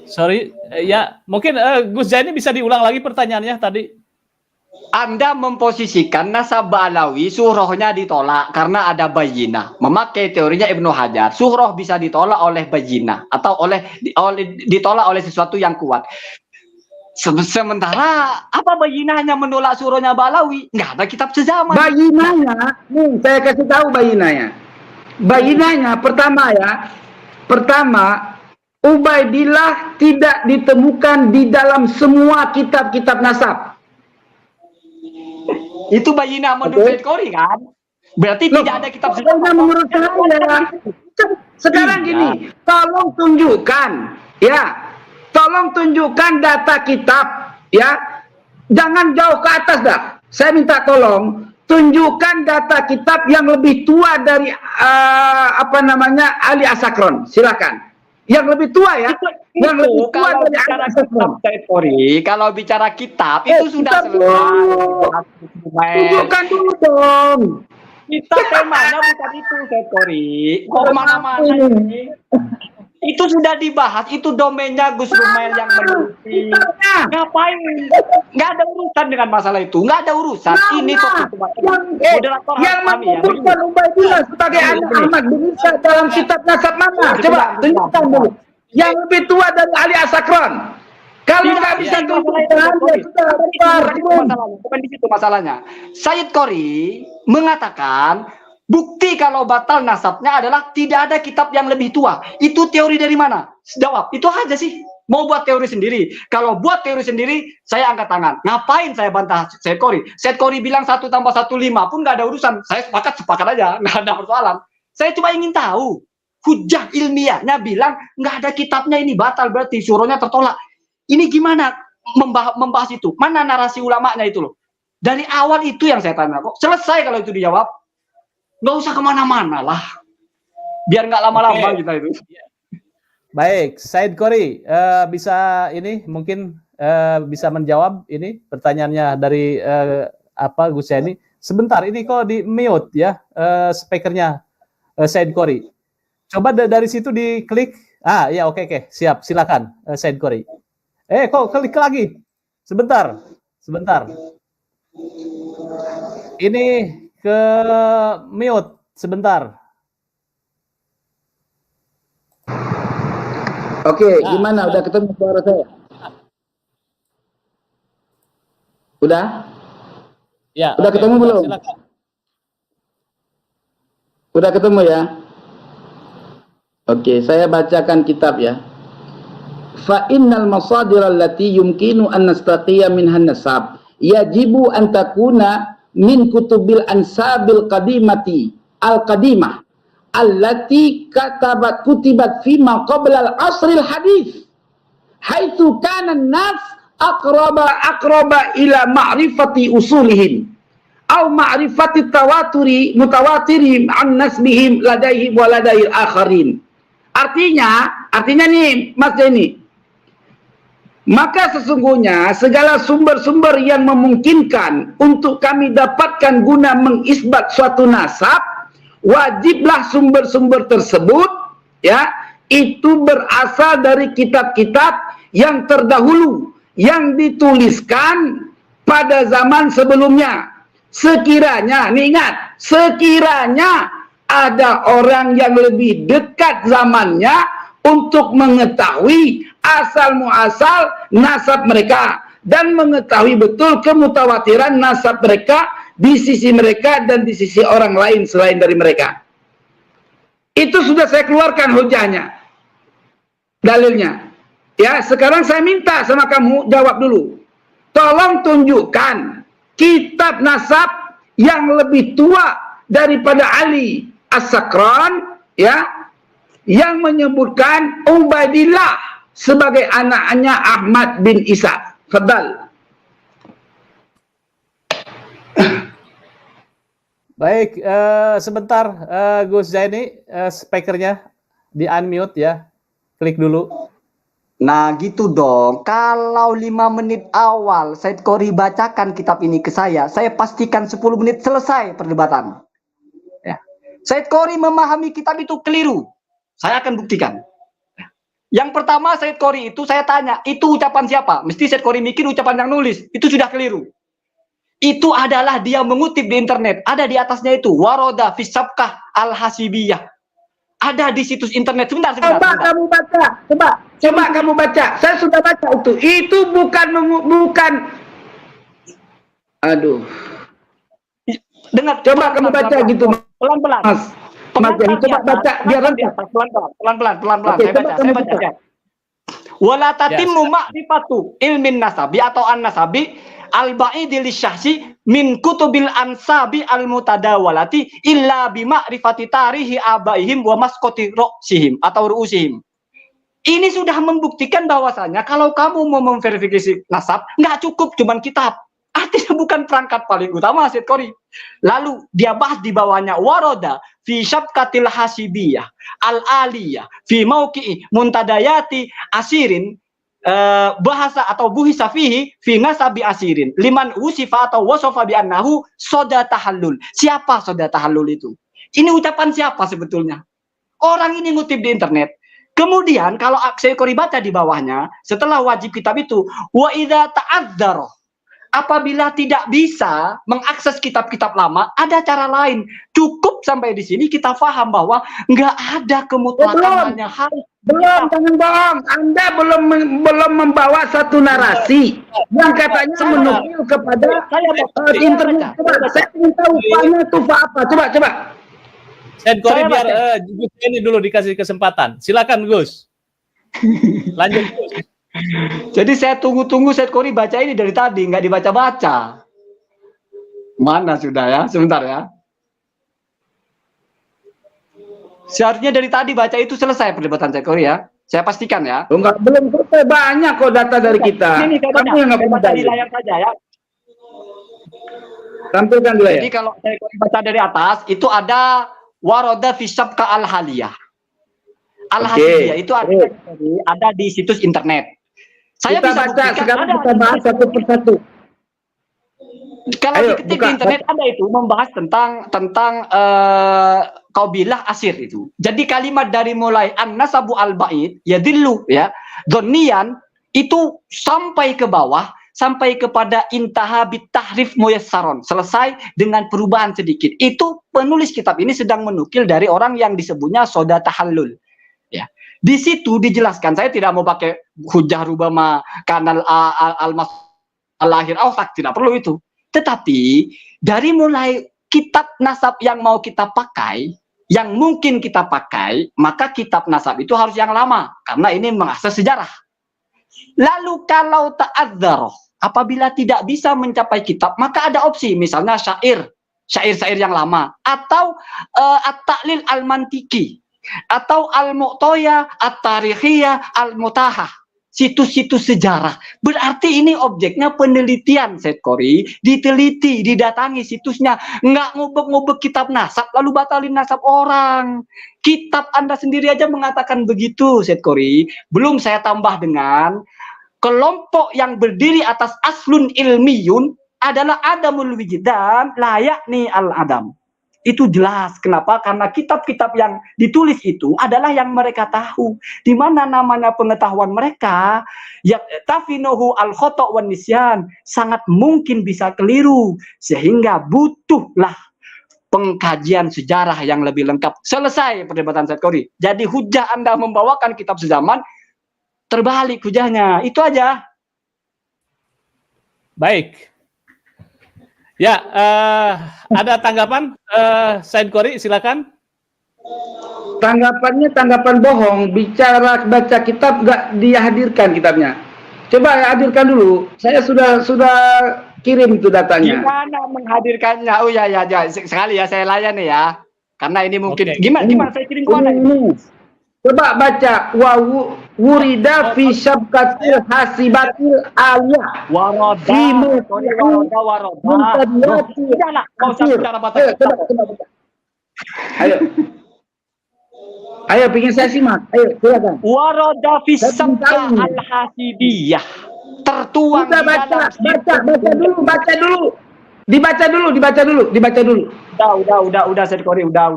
Sorry, ya mungkin Gus Jaini bisa diulang lagi pertanyaannya tadi. Anda memposisikan nasab Ba'alawi suhrohnya ditolak karena ada bayinah. Memakai teorinya Ibnu Hajar, suhroh bisa ditolak oleh bayinah atau ditolak oleh sesuatu yang kuat. Sementara apa bayinahnya menolak suhrohnya Ba'alawi? Nggak ada kitab sezaman. Bayinahnya, nih saya kasih tahu bayinahnya. Bayinahnya pertama Ubaidillah tidak ditemukan di dalam semua kitab-kitab nasab. Itu bayinah menurut Said Qori kan? Berarti tidak ada kitab sezaman. Menurut saya. Sekarang gini, tolong tunjukkan, ya, tolong tunjukkan data kitab, ya, jangan jauh ke atas dah. Saya minta tolong tunjukkan data kitab yang lebih tua dari Ali Asakron, silakan. Yang lebih tua ya, yang lebih tua dari bicara kitab Said Qori, kalau bicara kitab itu sudah selesai. Tunjukkan dulu dong. Kita temanya bukan itu Said Qori. Kok kemana-mana ini? Itu sudah dibahas, itu domainnya Gus Rumail yang meneliti. Ngapain? Nggak ada urusan dengan masalah itu, nggak ada urusan. Ini fokus moderator yang memutuskan Ubaidillah sebagai anak Ahmad bin Isa dalam kitab nasab mana? Coba tunjukkan dulu. Yang lebih tua dari Ali Asakron. Kalau nggak bisa tunjukkan, bukan di situ masalahnya. Said Qori mengatakan bukti kalau batal nasabnya adalah tidak ada kitab yang lebih tua. Itu teori dari mana? Jawab, itu aja sih. Mau buat teori sendiri. Kalau buat teori sendiri, saya angkat tangan. Ngapain saya bantah Said Qori? Said Qori bilang 1 + 1 = 5 pun nggak ada urusan. Saya sepakat aja, nggak ada persoalan. Saya cuma ingin tahu, hujah ilmiahnya bilang nggak ada kitabnya, ini batal, berarti surahnya tertolak. Ini gimana membahas itu? Mana narasi ulamanya itu loh? Dari awal itu yang saya tanya kok. Selesai kalau itu dijawab. Nggak usah kemana-mana lah, biar nggak lama-lama kita itu. Baik, Said Qori bisa ini mungkin bisa menjawab ini pertanyaannya dari Gus Yani. Sebentar, ini kok di mute ya speakernya Said Qori. Coba dari situ diklik. Ya oke, siap, silakan Said Qori. Kok klik lagi? Sebentar. Sebentar. Ini ke mute sebentar. Oke, gimana? Udah ketemu suara saya? Udah? Ya, Udah ketemu belum? Silakan. Udah ketemu ya? Oke, saya bacakan kitab ya. Fa innal masadir allati yumkinu an nastaqiya minhan nasab yajibu an takuna min kutubil ansabil qadimati al-qadimah allati kutibat fima qabla al-asril hadith haitsu kana an-nas aqraba ila ma'rifati usulihim aw ma'rifati mutawatiri an nasbihim ladaihim wa ladail akharin. Artinya nih Mas Denny, maka sesungguhnya segala sumber-sumber yang memungkinkan untuk kami dapatkan guna mengisbat suatu nasab, wajiblah sumber-sumber tersebut ya itu berasal dari kitab-kitab yang terdahulu yang dituliskan pada zaman sebelumnya. Sekiranya, nih ingat, sekiranya ada orang yang lebih dekat zamannya untuk mengetahui asal-muasal nasab mereka dan mengetahui betul kemutawatiran nasab mereka di sisi mereka dan di sisi orang lain selain dari mereka. Itu sudah saya keluarkan hujahnya, dalilnya. Ya, sekarang saya minta sama kamu jawab dulu. Tolong tunjukkan kitab nasab yang lebih tua daripada Ali As-Sakran ya, yang menyebutkan Ubaidillah sebagai anaknya Ahmad bin Isa. Fadal. Baik, sebentar Gus Zaini, speakernya di unmute ya. Klik dulu. Nah gitu dong, kalau 5 menit awal Said Qori bacakan kitab ini ke saya pastikan 10 menit selesai perdebatan. Ya. Said Qori memahami kitab itu keliru, saya akan buktikan. Yang pertama Said Qori itu saya tanya, itu ucapan siapa? Mesti Said Qori mikir ucapan yang nulis, itu sudah keliru. Itu adalah dia mengutip di internet, ada di atasnya itu, Waroda Fisabkah Al-Hasibiyah. Ada di situs internet. Sebentar. Kamu baca. Coba kamu baca. Saya sudah baca itu. Itu bukan. Aduh. Dengar. Coba kamu baca gitu. Pelan-pelan. Mas coba baca biar lancar. Pelan-pelan. Saya baca. Wala tatimmu ma'rifatu ilmin nasabi atau an-nasabi al-ba'idi lisyahsi min kutubil ansabi al-mutadawalati illa bima'rifati tarihi abaihim wa maskoti ro'sihim atau ru'usihim. Ini sudah membuktikan bahwasanya kalau kamu mau memverifikasi nasab, nggak cukup cuman kitab. Artinya bukan perangkat paling utama Said Qori. Lalu dia bahas di bawahnya waroda fi syabkatil hasibiyah al-aliyah fi mauqi'i muntadayati asirin bahasa atau buhisa fihi fi nasabi asirin liman usifa atau wasofa bi annahu soda tahallul. Siapa soda tahallul itu? Ini ucapan siapa sebetulnya? Orang ini ngutip di internet. Kemudian kalau Said Qori baca di bawahnya setelah wajib kitab itu wa idza ta'adzara, apabila tidak bisa mengakses kitab-kitab lama, ada cara lain. Cukup sampai di sini kita paham bahwa nggak ada kemutlakannya. Belum, jangan bohong. Anda belum membawa satu narasi yang katanya menukil kepada internet. Saya ingin tahu fanya itu apa. Coba. Said Qori biar Gus ini dulu dikasih kesempatan. Silakan Gus. Lanjut Gus. Jadi saya tunggu Said Qori baca ini dari tadi, nggak dibaca-baca. Mana sudah ya? Sebentar ya. Seharusnya dari tadi baca itu selesai perdebatan Said Qori ya. Saya pastikan ya. Enggak, belum selesai, banyak kok data dari kita. Ini kamu yang nggak baca di layar saja ya. Tampilkan di layar. Jadi kalau Said Qori baca dari atas, itu ada waroda fisabka al-haliyah. Al-hasibiyah itu ada di situs internet. Saya kita bisa baca, sekarang ada kita bahas satu persatu. Kalau diketik di internet ada itu membahas tentang qaubilah asir itu. Jadi kalimat dari mulai an-nasabu al-ba'id yadillu ya, dzanniyan itu sampai ke bawah sampai kepada intaha bitahrif muyassaron, selesai dengan perubahan sedikit. Itu penulis kitab ini sedang menukil dari orang yang disebutnya Soda Tahallul. Ya. Di situ dijelaskan, saya tidak mau pakai hujah rubama kanal al-mas al-lahir awtak, tidak perlu itu. Tetapi dari mulai kitab nasab yang mau kita pakai, yang mungkin kita pakai, maka kitab nasab itu harus yang lama karena ini mengakses sejarah. Lalu kalau ta'adzar, apabila tidak bisa mencapai kitab, maka ada opsi, misalnya syair-syair yang lama, atau at-ta'lil al-mantiki, atau al-mu'toya, at-tarikhiyah, al-mutahah, situs-situs sejarah. Berarti ini objeknya penelitian, Said Qori, diteliti, didatangi situsnya, nggak ngubek-ngubek kitab nasab, lalu batalin nasab orang. Kitab Anda sendiri aja mengatakan begitu, Said Qori. Belum saya tambah dengan kelompok yang berdiri atas aslun ilmiyun adalah adamul wijdan layak nih al-adam. Itu jelas. Kenapa? Karena kitab-kitab yang ditulis itu adalah yang mereka tahu. Di mana namanya pengetahuan mereka, ya tafinuhu al-khata' wan nisyan, sangat mungkin bisa keliru, sehingga butuhlah pengkajian sejarah yang lebih lengkap. Selesai perdebatan Said Qori. Jadi hujah Anda membawakan kitab sezaman, terbalik hujahnya. Itu aja. Baik. Ya, ada tanggapan? Said Qori, silakan. Tanggapannya tanggapan bohong. Bicara baca kitab nggak dihadirkan kitabnya. Coba hadirkan dulu. Saya sudah kirim itu datanya. Gimana menghadirkannya? Oh ya, sekali ya saya layani ya. Karena ini mungkin gimana saya kirim kemana ini? Coba baca wurida fi syabkatil hasibatil aliyah fi Ayo pingin saya simak. Ayo silakan. Waroda fi syabka al hasibiyah. Tertuang di dalam baca dulu. Dibaca dulu. Udah Said Qori, udah.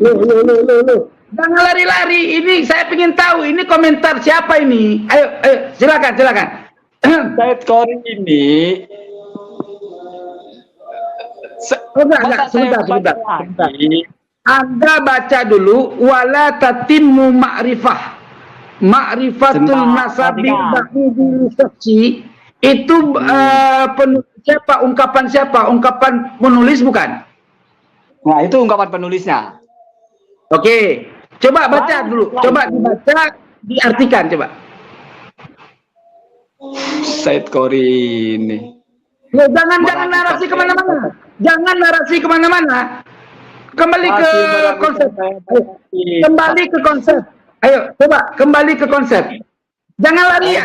Loh. Jangan lari-lari. Ini saya ingin tahu. Ini komentar siapa ini? Ayo, silakan. Said Qori ini. Sebentar. Anda baca dulu. Wala tatimmu ma'rifatul nasabi ba'idil saksi. Itu siapa? Ungkapan penulis bukan? Nah, itu ungkapan penulisnya. Oke. Coba baca dulu. Coba dibaca, diartikan coba. Said Qori ini. Loh, jangan narasi kemana-mana. Jangan narasi kemana-mana. Kembali ke konsep. Ayo, coba kembali ke konsep. Jangan lari,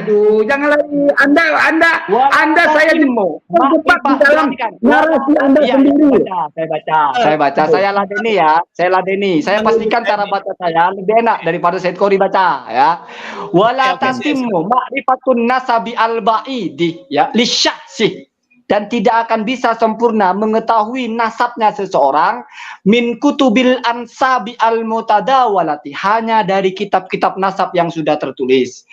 jangan lari. Anda saya terjebak di dalam narasi Anda sendiri. Saya baca. Saya ladeni. Saya pastikan cara baca saya lebih enak daripada Said Qori baca, ya. Wala tatimmu ma'rifatun nasabi al-ba'idi, ya, lisyaksi. Dan tidak akan bisa sempurna mengetahui nasabnya seseorang min kutubil ansabi al-mutadawalati, hanya dari kitab-kitab nasab yang sudah tertulis,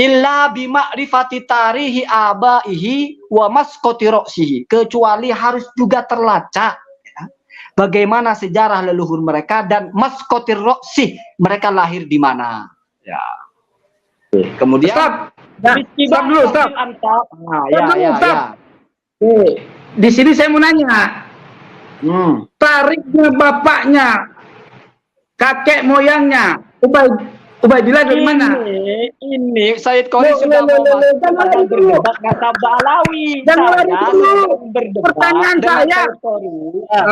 illa bima'rifati tarihi abaihi wa maskoti roksihi, kecuali harus juga terlacak ya, bagaimana sejarah leluhur mereka dan maskoti roksih, mereka lahir di mana ya. Kemudian stop dulu. Di sini saya mau nanya, tariknya bapaknya, kakek moyangnya, Ubaidillah dari mana? Ini Said Qori sudah mau berdebat nasabah Alawi. Pertanyaan saya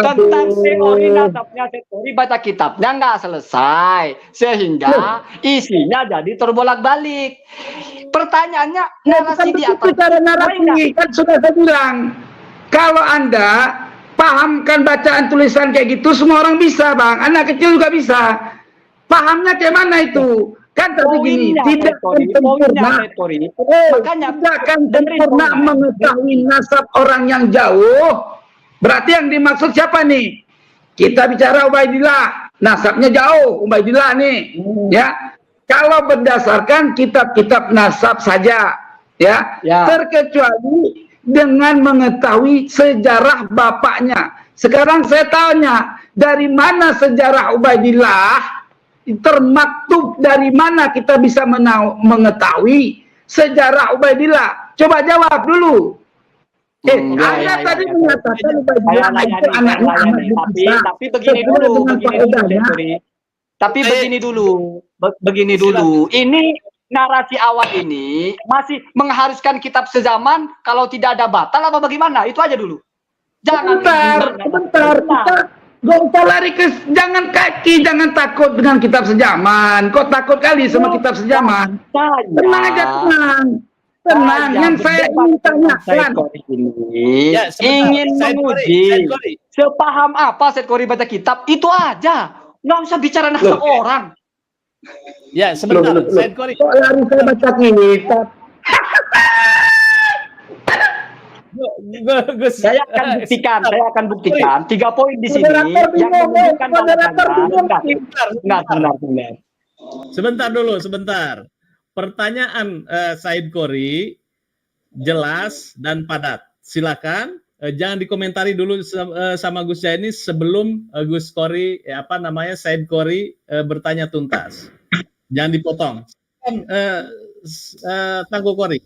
tentang teori nasabnya Said Qori, baca kitabnya nggak selesai, sehingga isinya jadi terbolak-balik. Pertanyaannya narasi di atas. Narasi kan sudah saya bilang, kalau Anda pahamkan bacaan tulisan kayak gitu, semua orang bisa, Bang. Anak kecil juga bisa. Pahamnya kayak mana itu? Kan tadi gini, tidak akan sempurna mengetahui nasab orang yang jauh. Berarti yang dimaksud siapa nih? Kita bicara Ubaidillah, nasabnya jauh, Ubaidillah nih, ya. Kalau berdasarkan kitab-kitab nasab saja, Ya, terkecuali dengan mengetahui sejarah bapaknya. Sekarang saya tanya, dari mana sejarah Ubaidillah? Termaktub dari mana kita bisa mengetahui sejarah Ubaidillah? Coba jawab dulu. Anda tadi mengatakan Ubaidillah itu anaknya Ahmad bin Isa. Tapi begini dulu, begini dulu. Ini narasi awal ini masih mengharuskan kitab sezaman, kalau tidak ada batal apa bagaimana? Itu aja dulu. Jangan sebentar. Kita gak usah lari jangan kaki, jangan takut dengan kitab sejaman. Kok takut kali sama kitab sejaman? Tenang aja, tenang. Yang saya ingin tanyakan ini ingin menguji sepaham apa Said Qori baca kitab, itu aja. Nggak usah bicara nasab orang. Ya, sebentar, Said Qori. Kok lari saya baca kitab? Saya akan buktikan 3 poin di sini yang menunjukkan benar. Sebentar. Pertanyaan Said Qori jelas dan padat. Silakan, jangan dikomentari dulu sama Gus Jaini sebelum Gus Qori Said Qori bertanya tuntas. Jangan dipotong. Tangguh Qori.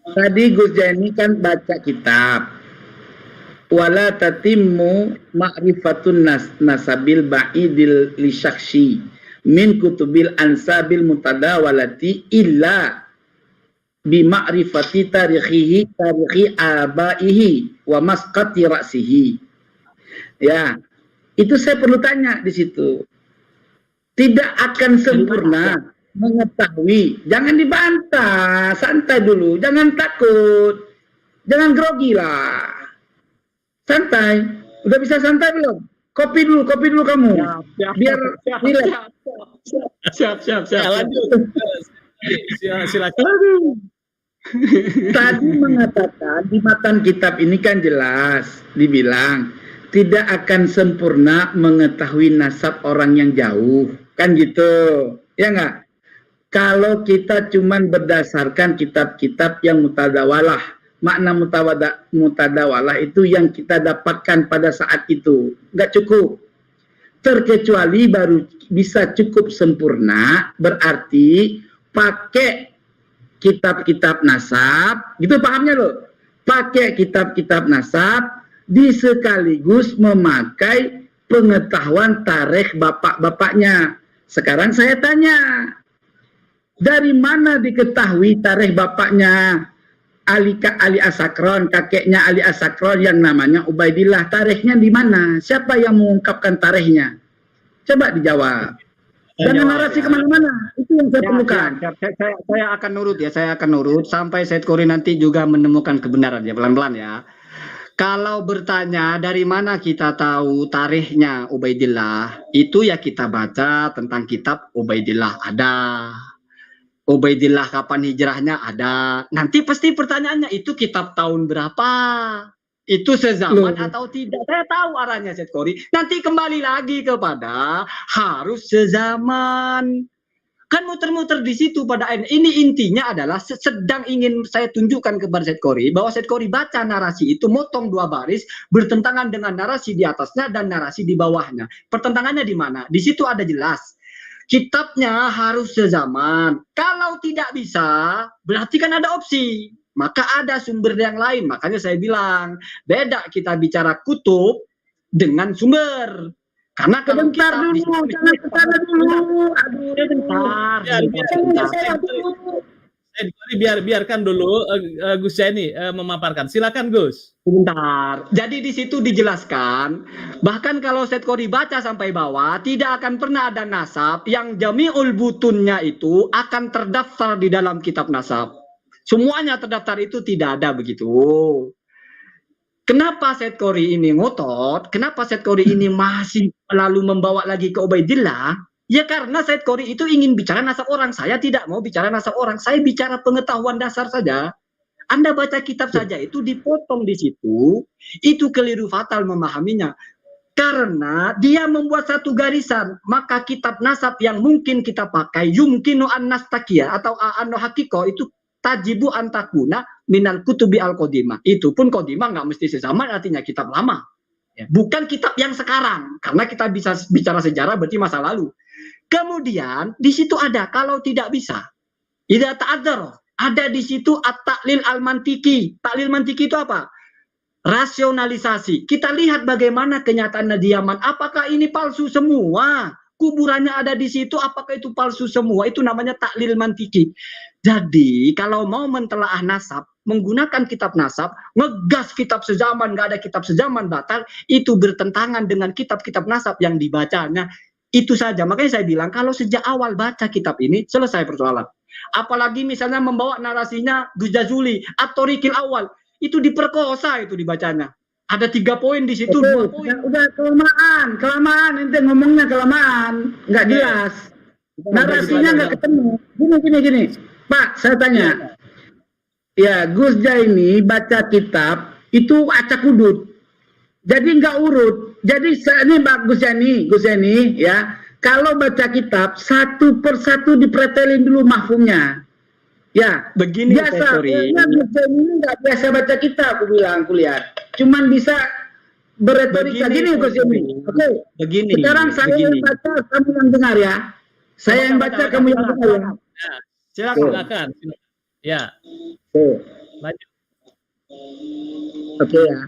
Tadi Gus Jaini kan baca kitab. Wala tatimmu ma'rifatun nasabil ba'idil li syakhsi min kutubil ansabil mutadawalati illa bi ma'rifati tarikhi abaihi wa masqati ra'sihi. Ya, itu saya perlu tanya di situ. Tidak akan sempurna mengetahui, jangan dibantah, santai dulu, jangan takut, jangan grogi lah, santai. Udah bisa santai belum? Kopi dulu kamu, biar siap. Lanjut. Silakan. Tadi mengatakan di matan kitab ini kan jelas dibilang tidak akan sempurna mengetahui nasab orang yang jauh, kan gitu, ya nggak? Kalau kita cuman berdasarkan kitab-kitab yang mutadawalah, makna mutadawalah itu yang kita dapatkan pada saat itu, nggak cukup. Terkecuali baru bisa cukup sempurna, berarti pakai kitab-kitab nasab, gitu pahamnya loh. Pakai kitab-kitab nasab, disekaligus memakai pengetahuan tarikh bapak-bapaknya. Sekarang saya tanya, dari mana diketahui tarikh bapaknya Ali As-Sakron, kakeknya Ali As-Sakron yang namanya Ubaidillah? Tarikhnya di mana? Siapa yang mengungkapkan tarikhnya? Coba dijawab. Jangan narasi kemana-mana. Itu yang saya perlukan. Saya akan nurut sampai Said Qori nanti juga menemukan kebenaran ya, pelan-pelan ya. Kalau bertanya dari mana kita tahu tarikhnya Ubaidillah, itu ya kita baca tentang kitab Ubaidillah ada. Ubaidillah kapan hijrahnya ada. Nanti pasti pertanyaannya itu kitab tahun berapa? Itu sezaman atau tidak? Saya tahu arahnya Said Qori. Nanti kembali lagi kepada harus sezaman. Kan muter-muter di situ pada ini intinya adalah sedang ingin saya tunjukkan kepada Said Qori bahwa Said Qori baca narasi itu motong 2 baris bertentangan dengan narasi di atasnya dan narasi di bawahnya. Pertentangannya di mana? Di situ ada jelas. Kitabnya harus sezaman. Kalau tidak bisa, berarti kan ada opsi. Maka ada sumber yang lain. Makanya saya bilang, beda kita bicara kutub dengan sumber. Karena kalau Sebentar kita dulu, jangan kesana dulu. Said Qori biarkan dulu Gus Jaini memaparkan. Silakan Gus. Sebentar. Jadi di situ dijelaskan, bahkan kalau Said Qori baca sampai bawah, tidak akan pernah ada nasab yang jami'ul butunnya itu akan terdaftar di dalam kitab nasab. Semuanya terdaftar itu tidak ada begitu. Kenapa Said Qori ini ngotot? Kenapa Said Qori ini masih lalu membawa lagi ke Ubaidillah? Ya karena Said Qori itu ingin bicara nasab orang. Saya tidak mau bicara nasab orang. Saya bicara pengetahuan dasar saja. Anda baca kitab saja itu dipotong di situ. Itu keliru fatal memahaminya. Karena dia membuat satu garisan, maka kitab nasab yang mungkin kita pakai yumkinu an nastakia atau an hakiko itu tajibu antakuna minal kutubi al qodimah. Itu pun qodimah nggak mesti sezaman, artinya kitab lama. Bukan kitab yang sekarang, karena kita bisa bicara sejarah berarti masa lalu. Kemudian di situ ada kalau tidak bisa, tidak ta'adzar, ada di situ at-ta'lil al-mantiki. Ta'lil mantiki itu apa? Rasionalisasi. Kita lihat bagaimana kenyataan di Yaman. Apakah ini palsu semua? Kuburannya ada di situ, apakah itu palsu semua? Itu namanya taklil mantiki. Jadi, kalau mau mentelaah nasab, menggunakan kitab nasab, ngegas kitab sezaman, nggak ada kitab sezaman batal, itu bertentangan dengan kitab-kitab nasab yang dibacanya. Itu saja. Makanya saya bilang, kalau sejak awal baca kitab ini, selesai persoalan. Apalagi misalnya membawa narasinya Gus Jazuli, at-Thoriqil Awal, itu diperkosa itu dibacanya. Ada 3 poin di situ, 2 poin. Udah kelamaan, ente ngomongnya kelamaan, nggak jelas. Narasinya nggak ketemu. Gini. Pak, saya tanya. Ya, Gus Jaini baca kitab itu acak udut. Jadi nggak urut. Jadi ini Pak Gus Jaini, ya. Kalau baca kitab satu persatu dipretelin dulu mahfumnya. Ya, begini biasa. Ini nggak biasa baca kitab, aku bilang, aku lihat. Cuman bisa berretorika gini, Gus Yemi. Oke. Begini. Sekarang saya yang baca, kamu yang dengar ya. Saya yang baca, kamu yang dengar ya. Silakan. Ya. Lanjut. Oke ya.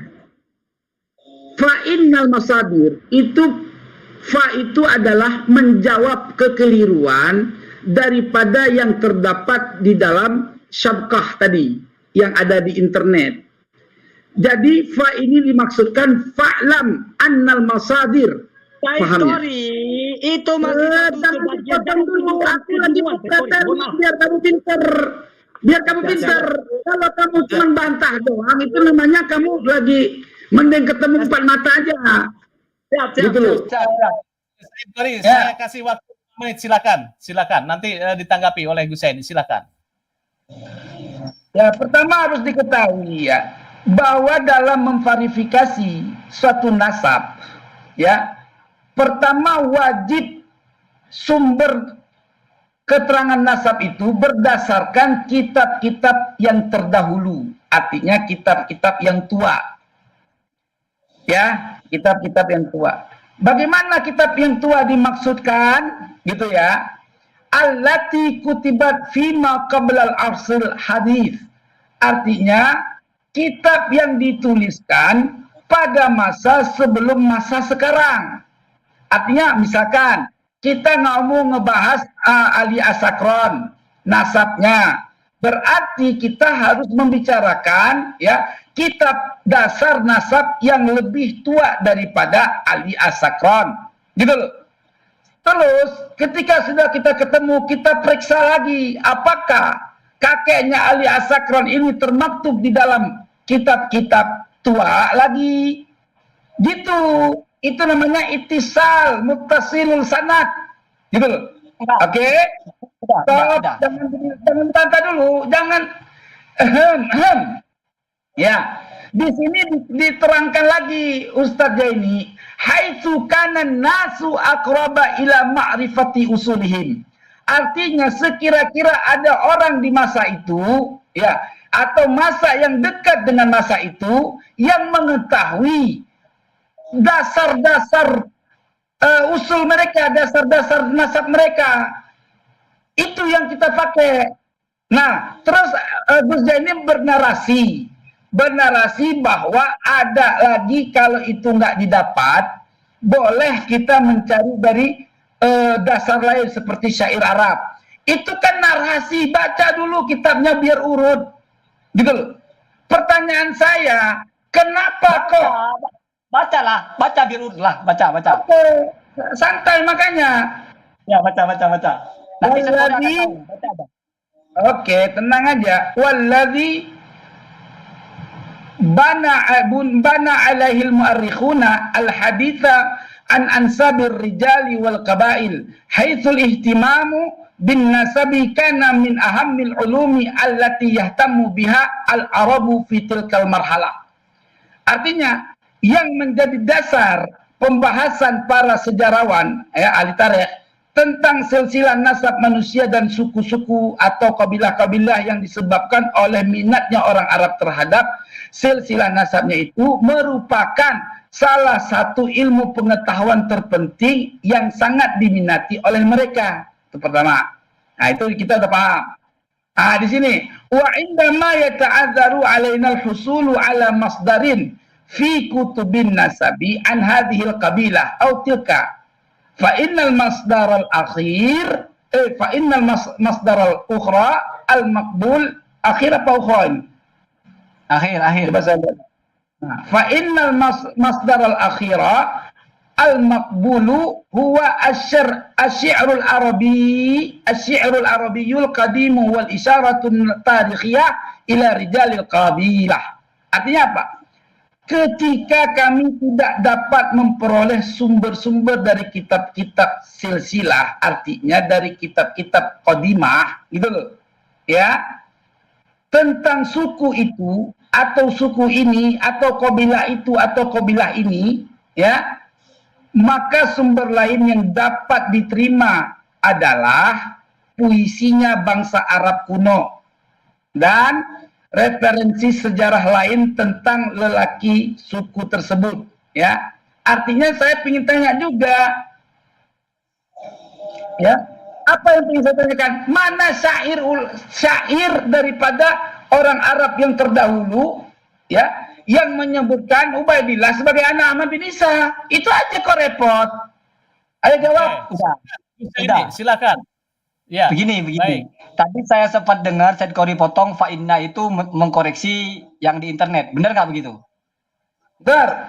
Fa'innal masadir itu adalah menjawab kekeliruan daripada yang terdapat di dalam syabkah tadi yang ada di internet. Jadi fa ini dimaksudkan fa'lam annal masadir. Pahamnya? Itu dulu. Aku lagi berkata biar kamu pinter. Kalau kamu cuma bantah doang, itu namanya kamu lagi mending ketemu 4 mata aja. Siap. Saya kasih waktu menit, silakan. Nanti ditanggapi oleh Gus Zaini, silakan. Ya, pertama harus diketahui ya bahwa dalam memverifikasi suatu nasab, ya, pertama wajib sumber keterangan nasab itu berdasarkan kitab-kitab yang terdahulu, artinya kitab-kitab yang tua. Ya, kitab-kitab yang tua. Bagaimana kitab yang tua dimaksudkan? Gitu ya. Allati kutibat fima qablal arsil hadis. Artinya kitab yang dituliskan pada masa sebelum masa sekarang. Artinya misalkan kita mau ngebahas Ali Asakron nasabnya, berarti kita harus membicarakan ya kitab dasar nasab yang lebih tua daripada Ali Asakron, gitu loh. Terus ketika sudah kita ketemu, kita periksa lagi apakah kakeknya Ali Asakron ini termaktub di dalam kitab-kitab tua lagi, gitu. Itu namanya ittisal muttasilul sanad, gitu loh. Oke? Jangan tanta dulu, jangan ya, di sini diterangkan lagi Ustadz Jaini, haitsu kana nasu aqraba ila ma'rifati usulihim. Artinya sekira-kira ada orang di masa itu, ya, atau masa yang dekat dengan masa itu yang mengetahui dasar-dasar usul mereka, dasar-dasar nasab mereka. Itu yang kita pakai. Nah, terus Gus Jaini bernarasi bahwa ada lagi kalau itu nggak didapat, boleh kita mencari dari dasar lain seperti syair Arab. Itu kan narasi, baca dulu kitabnya biar urut, gitu loh. Pertanyaan saya, kenapa kok? Baca biar urut lah, baca. Oke, santai makanya. Ya, baca. Nanti Oke, tenang aja. Walladzi bana alaihil mu'arrikhuna al-haditha an ansabir rijali wal qabail haitsul ihtimamu bin nasabi kana min ahammil ulumi allati yahtamu biha al-arabu fi tilkal marhalah. Artinya yang menjadi dasar pembahasan para sejarawan ahli tarikh tentang silsilah nasab manusia dan suku-suku atau kabilah-kabilah yang disebabkan oleh minatnya orang Arab terhadap silsilah nasabnya itu merupakan salah satu ilmu pengetahuan terpenting yang sangat diminati oleh mereka. Itu pertama. Nah, itu kita udah paham. Di sini wa indama yata'adzaru alaina al-husulu ala masdarin fi kutubin nasabi an hadhihi al-qabilah aw tilka fa innal masdar al-akhir fa innal masdar al-ukhra al-maqbul akhir apa ukhra ini? Akhir. Coba saya lihat. Fa innal masdar al-akhira al-maqbulu huwa asy-syi'rul arabiyyul qadim wal isyaratun tarikhiyah ila rijalil qabilah. Artinya apa? Ketika kami tidak dapat memperoleh sumber-sumber dari kitab-kitab silsilah, artinya dari kitab-kitab qadimah, gitu loh. Ya. Tentang suku itu atau suku ini atau kabilah itu atau kabilah ini, ya. Maka sumber lain yang dapat diterima adalah puisinya bangsa Arab kuno dan referensi sejarah lain tentang lelaki suku tersebut, ya. Artinya saya ingin tanya juga, ya, apa yang ingin saya tanyakan? Mana syair daripada orang Arab yang terdahulu, ya, yang menyebutkan Ubaidillah sebagai anak Ahmad bin Isa? Itu aja kok repot. Ayo jawab. Udah. Silakan. Ya. Begini. Baik. Tadi saya sempat dengar Said Qori potong Fa'inna itu mengkoreksi yang di internet. Benar nggak begitu? Benar.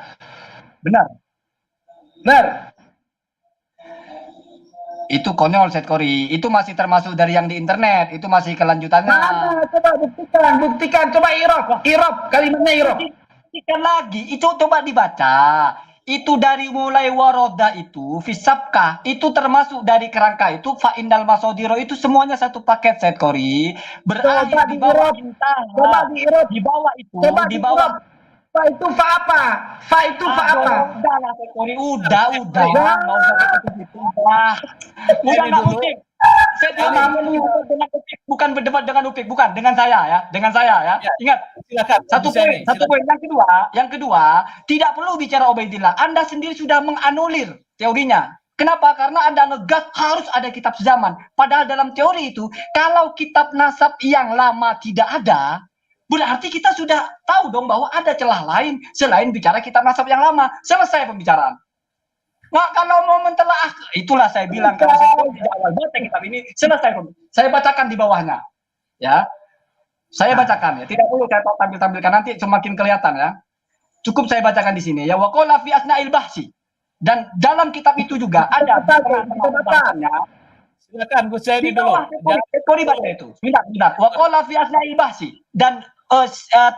Itu konyol Said Qori. Itu masih termasuk dari yang di internet. Itu masih kelanjutannya. Mana? Coba buktikan. Coba irob. Kalimatnya irob. Buktikan lagi. Itu coba dibaca. Itu dari mulai waroda itu, fisabkah, itu termasuk dari kerangka itu, fa'indal masodiro, itu semuanya satu paket Said Qori. Berakhir di bawah intah. Di bawah itu, di bawah. Fa itu fa apa? Udah lah Said Qori, udah. Udah nggak Upik. Saya bukan berdebat dengan Upik, bukan dengan saya ya, Ingat, Silakan. satu poin. Yang kedua, tidak perlu bicara Ubaidillah. Anda sendiri sudah menganulir teorinya. Kenapa? Karena Anda ngegas harus ada kitab sezaman. Padahal dalam teori itu, kalau kitab nasab yang lama tidak ada, berarti kita sudah tahu dong bahwa ada celah lain selain bicara kitab nasab yang lama. Selesai pembicaraan. Nah, kalau mau mentelaah, itulah saya bilang kalau saya di awal baca kitab ini selesai. Saya bacakan di bawahnya, ya. Saya bacakan ya. Tidak perlu saya tampilkan nanti semakin kelihatan ya. Cukup saya bacakan di sini ya. Wa qala fi asna'il bahsi. Dan dalam kitab itu juga ada tengah-tengahnya. Silakan Gus Zaini dulu. Kori baca itu. Sebentar. Wa qala fi asna'il bahsi. Dan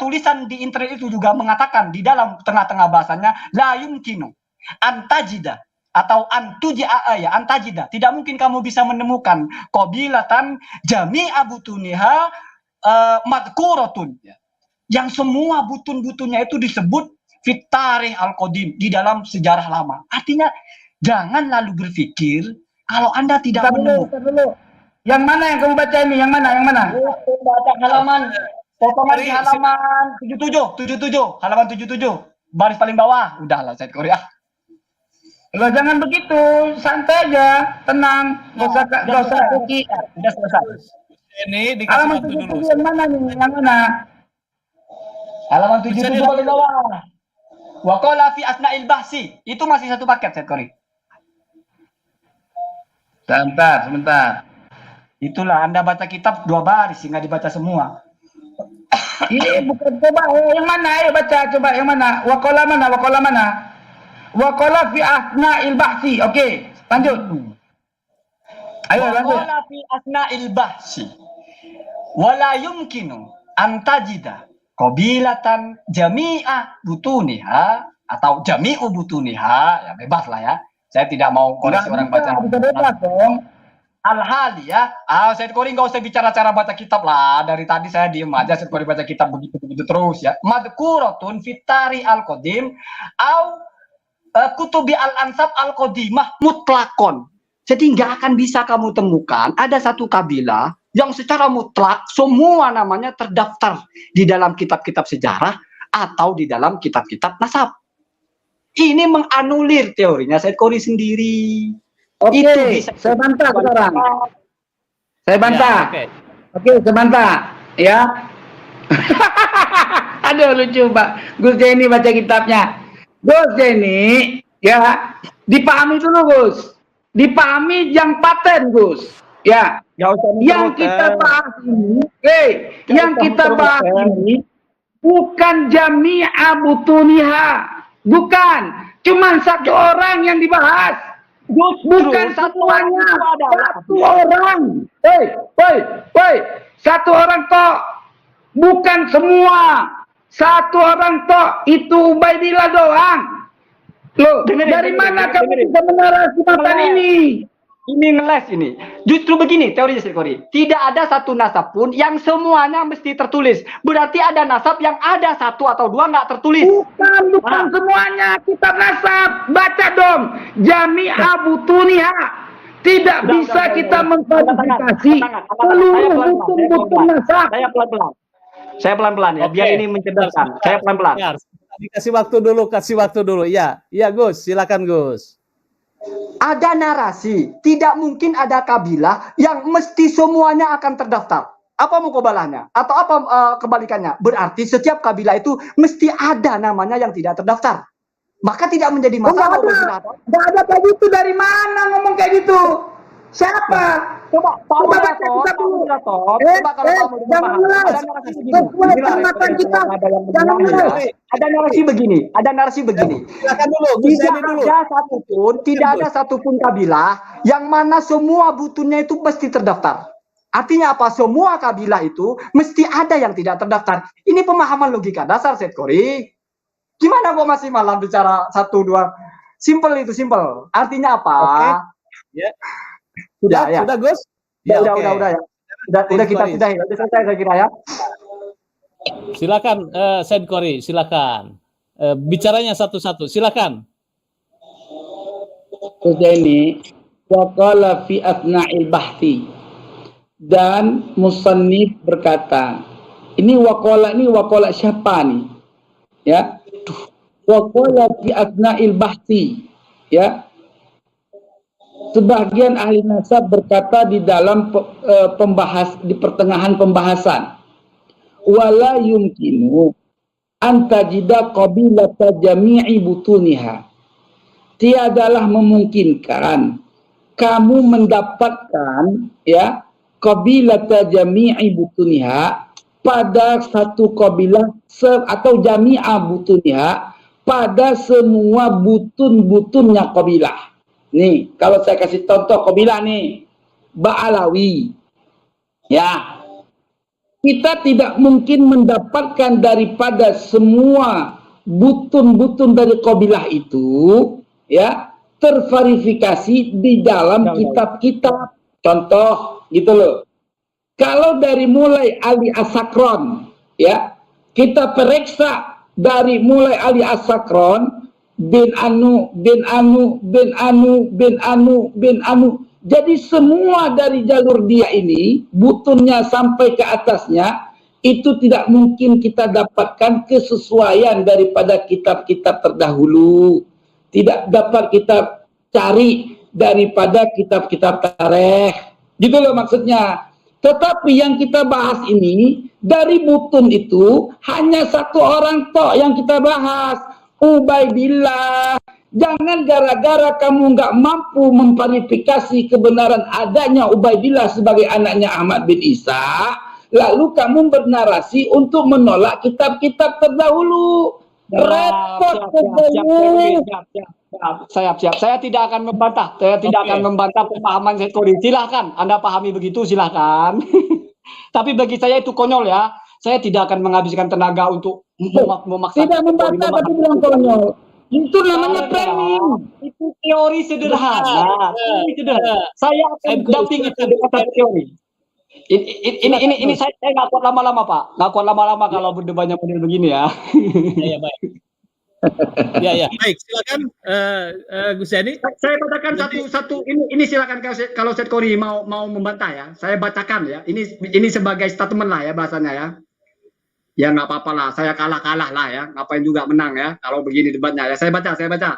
tulisan di internet itu juga mengatakan di dalam tengah-tengah bahasanya la yumkinu antajida atau antajida, tidak mungkin kamu bisa menemukan qabilatan jami'a butuniha madkuratun, yang semua butun-butunnya itu disebut fit tarikh al-qadim, di dalam sejarah lama. Artinya jangan lalu berpikir kalau Anda tidak menemukan. Yang mana yang kamu baca ini? Yang mana? Baca halaman potongan di halaman 77, halaman 77, baris paling bawah. Udahlah Said Qori. Loh, jangan begitu, santai aja, tenang, nggak usah kuki. Sudah selesai. Ini dikasih Halaman waktu dulu. 77 yang mana nih? Yang mana? Halaman 77 paling bawah. Wa qala fi asna'il bahsi. Itu masih satu paket Said Qori. Sebentar. Itulah Anda baca kitab 2 baris sehingga dibaca semua. Ini bukan, coba yang mana? Ayo baca, coba yang mana? Wa qala mana? Wa qala fi asna'il bahsi. Oke, lanjut. Ayo lanjut. Wa qala fi asna'il bahsi. Wala yumkinu antajida qabilatan jami'ah butuniha atau jami'u butuniha, ya bebas lah ya. Saya tidak mau koreksi orang baca. Bisa bebas dong. Al-hal ya. Said Qori nggak usah bicara cara baca kitab lah. Dari tadi saya diem aja Said Qori baca kitab begitu terus ya. Madkuratun fitari al-qadim au kutubi al-ansab al-qadimah mutlakon. Jadi nggak akan bisa kamu temukan ada satu kabilah yang secara mutlak semua namanya terdaftar di dalam kitab-kitab sejarah atau di dalam kitab-kitab nasab. Ini menganulir teorinya Said Qori sendiri. Oke, Itu bisa saya bantah sekarang. Saya bantah. Ya, oke. Oke, saya bantah. Ya. Aduh, lucu Pak. Gus Jenny baca kitabnya. Gus Jenny, ya, dipahami dulu Gus. Dipahami yang paten Gus. Ya. Nggak usah Yang kita bahas ini, yang kita bahas ini bukan jami'a butuniha, bukan, cuman satu orang yang dibahas, bukan semuanya, satu orang, satu orang toh, bukan semua, satu orang toh, itu Ubaidillah doang. Loh, dari mana kamu bisa menarasikan ini? Ini ngeles ini. Justru begini teorinya Said Qori. Tidak ada satu nasab pun yang semuanya mesti tertulis. Berarti ada nasab yang ada satu atau dua nggak tertulis. Bukan semuanya kitab nasab. Baca dong. Jami'a butuniha. Tidak bisa kita memverifikasi seluruh butun-butun nasab. Saya pelan-pelan ya, biar ini mencerdaskan. Saya pelan-pelan. Kasih waktu dulu. Ya, Gus, silakan Gus. Ada narasi, tidak mungkin ada kabilah yang mesti semuanya akan terdaftar. Apa mukobalahnya? Atau apa kebalikannya? Berarti setiap kabilah itu mesti ada namanya yang tidak terdaftar. Maka tidak menjadi masalah. Nggak ada kayak gitu. Dari mana ngomong kayak gitu? Siapa? Coba baca kitab dulu. Coba kalau kamu jangan ngeles. Sesuai kematan kita. Jangan ngeles. Ada narasi begini. Silakan dulu, Gus Jenny dulu. Tidak ada satupun kabilah yang mana semua butunnya itu mesti terdaftar. Artinya apa? Semua kabilah itu mesti ada yang tidak terdaftar. Ini pemahaman logika dasar Said Qori. Gimana kok masih malah bicara satu dua? Simple itu simple. Artinya apa? Oke. Ya. Sudah ya. Sudah Gus? Ya, Ya, udah ya. Udah kita sudah ya. Udah selesai saya kira ya. Silakan Said Qori, silakan. Bicaranya satu-satu, silakan. Ini waqala fi athna'il bahthi, dan musannif berkata, ini waqala siapa nih? Ya. Waqala fi athna'il bahthi, ya. Sebagian ahli nasab berkata di dalam di pertengahan pembahasan, wala yumkinu antajida qabilata jami'i butuniha. Tiadalah memungkinkan kamu mendapatkan ya qabilata jami'i butuniha pada satu qabilah atau jami'a butuniha pada semua butun-butunnya qabilah. Nih, kalau saya kasih contoh qabilah nih, Ba'alawi. Ya. Kita tidak mungkin mendapatkan daripada semua butun-butun dari qabilah itu ya terverifikasi di dalam kitab-kitab. Contoh gitu loh. Kalau dari mulai Ali As-Sakron ya, kita periksa dari mulai Ali As-Sakron bin Anu. Jadi semua dari jalur dia ini, butunnya sampai ke atasnya, itu tidak mungkin kita dapatkan kesesuaian daripada kitab-kitab terdahulu. Tidak dapat kita cari daripada kitab-kitab tarikh. Gitu loh maksudnya. Tetapi yang kita bahas ini, dari butun itu, hanya satu orang tok yang kita bahas. Ubaidillah. Jangan gara-gara kamu nggak mampu memverifikasi kebenaran adanya Ubaidillah sebagai anaknya Ahmad bin Isa, lalu kamu bernarasi untuk menolak kitab-kitab terdahulu. Repot Siap. Saya tidak akan membantah. Saya tidak akan membantah pemahaman Said Qori. Silahkan, Anda pahami begitu, silahkan. Tapi bagi saya itu konyol ya. Saya tidak akan menghabiskan tenaga untuk memaksa. Tidak membantah tapi bilang konyol. Itu namanya framing. Itu teori sederhana. Saya akan dampingi satu teori. Ini saya nggak kuat lama-lama Pak. Nggak kuat lama-lama kalau berdebatnya model begini ya. Ya, baik. Ya, ya. Baik, silakan Gus Yani. Saya bacakan satu ini silakan kalau Syed Kori mau membantah ya. Saya bacakan ya. Ini sebagai statement lah ya bahasanya ya. Ya nggak apa-apa lah, saya kalah lah ya. Ngapain juga menang ya kalau begini debatnya ya. Saya baca.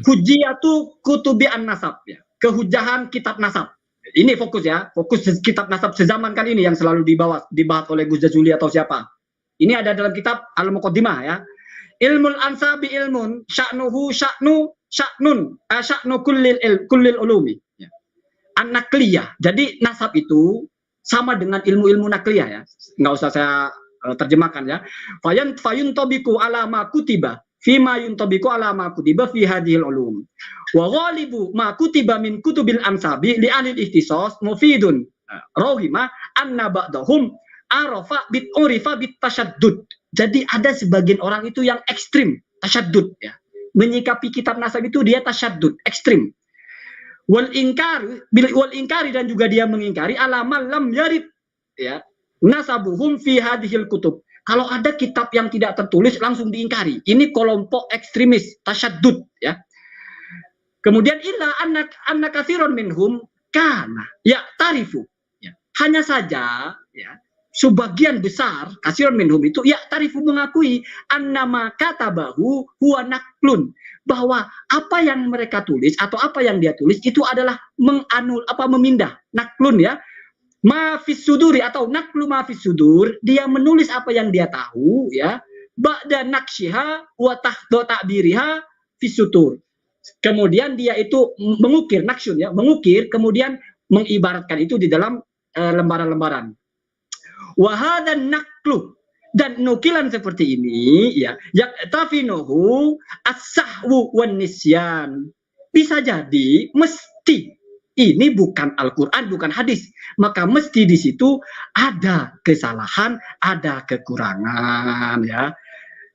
Hujiyatu kutubi an-nasab ya. Kehujahan kitab nasab. Ini fokus ya. Fokus kitab nasab sezaman kan ini yang selalu dibahas oleh Gus Jazuli atau siapa. Ini ada dalam kitab Al-Muqaddimah ya. Ilmul ansabi ilmun sya'nuhu sya'nu kullil ulumi ya. An-nakliyah. Jadi nasab itu sama dengan ilmu-ilmu nakliyah ya. Nggak usah saya terjemahkan ya. Fayun tobiku alama kutiba fima yuntabiku alama kutiba fi hadhil ulum. Wa ghalibu ma kutiba min kutubil ansabi li ahli ihtisas mufidun rohima anna ba'dahum arafa bit urifa bit tasyaddud. Jadi ada sebagian orang itu yang ekstrim, tasyaddud ya. Menyikapi kitab nasab itu dia tasyaddud, ekstrim. Wal ingkari dan juga dia mengingkari alamal lam yarid ya. Nasabuhum fi hadhil kutub. Kalau ada kitab yang tidak tertulis langsung diingkari. Ini kelompok ekstremis, tasyaddud ya. Kemudian illa anna katsiran minhum kana ya tarifu ya. Hanya saja ya sebagian besar katsiran minhum itu ya tarifu mengakui annama katabahu huwa naklun, bahwa apa yang mereka tulis atau apa yang dia tulis itu adalah memindah, naklun ya. Mafis suduri atau naklu mafis sudur, dia menulis apa yang dia tahu ya, ba'da nakshiha wa ta'biriha fis sutur. Kemudian dia itu mengukir, naksyun ya, mengukir kemudian mengibaratkan itu di dalam lembaran-lembaran. Wahadan naklu, dan nukilan seperti ini ya, yaktafinuhu as-sahwu wan nisyan. Bisa jadi mesti ini bukan Al-Qur'an, bukan hadis, maka mesti di situ ada kesalahan, ada kekurangan ya.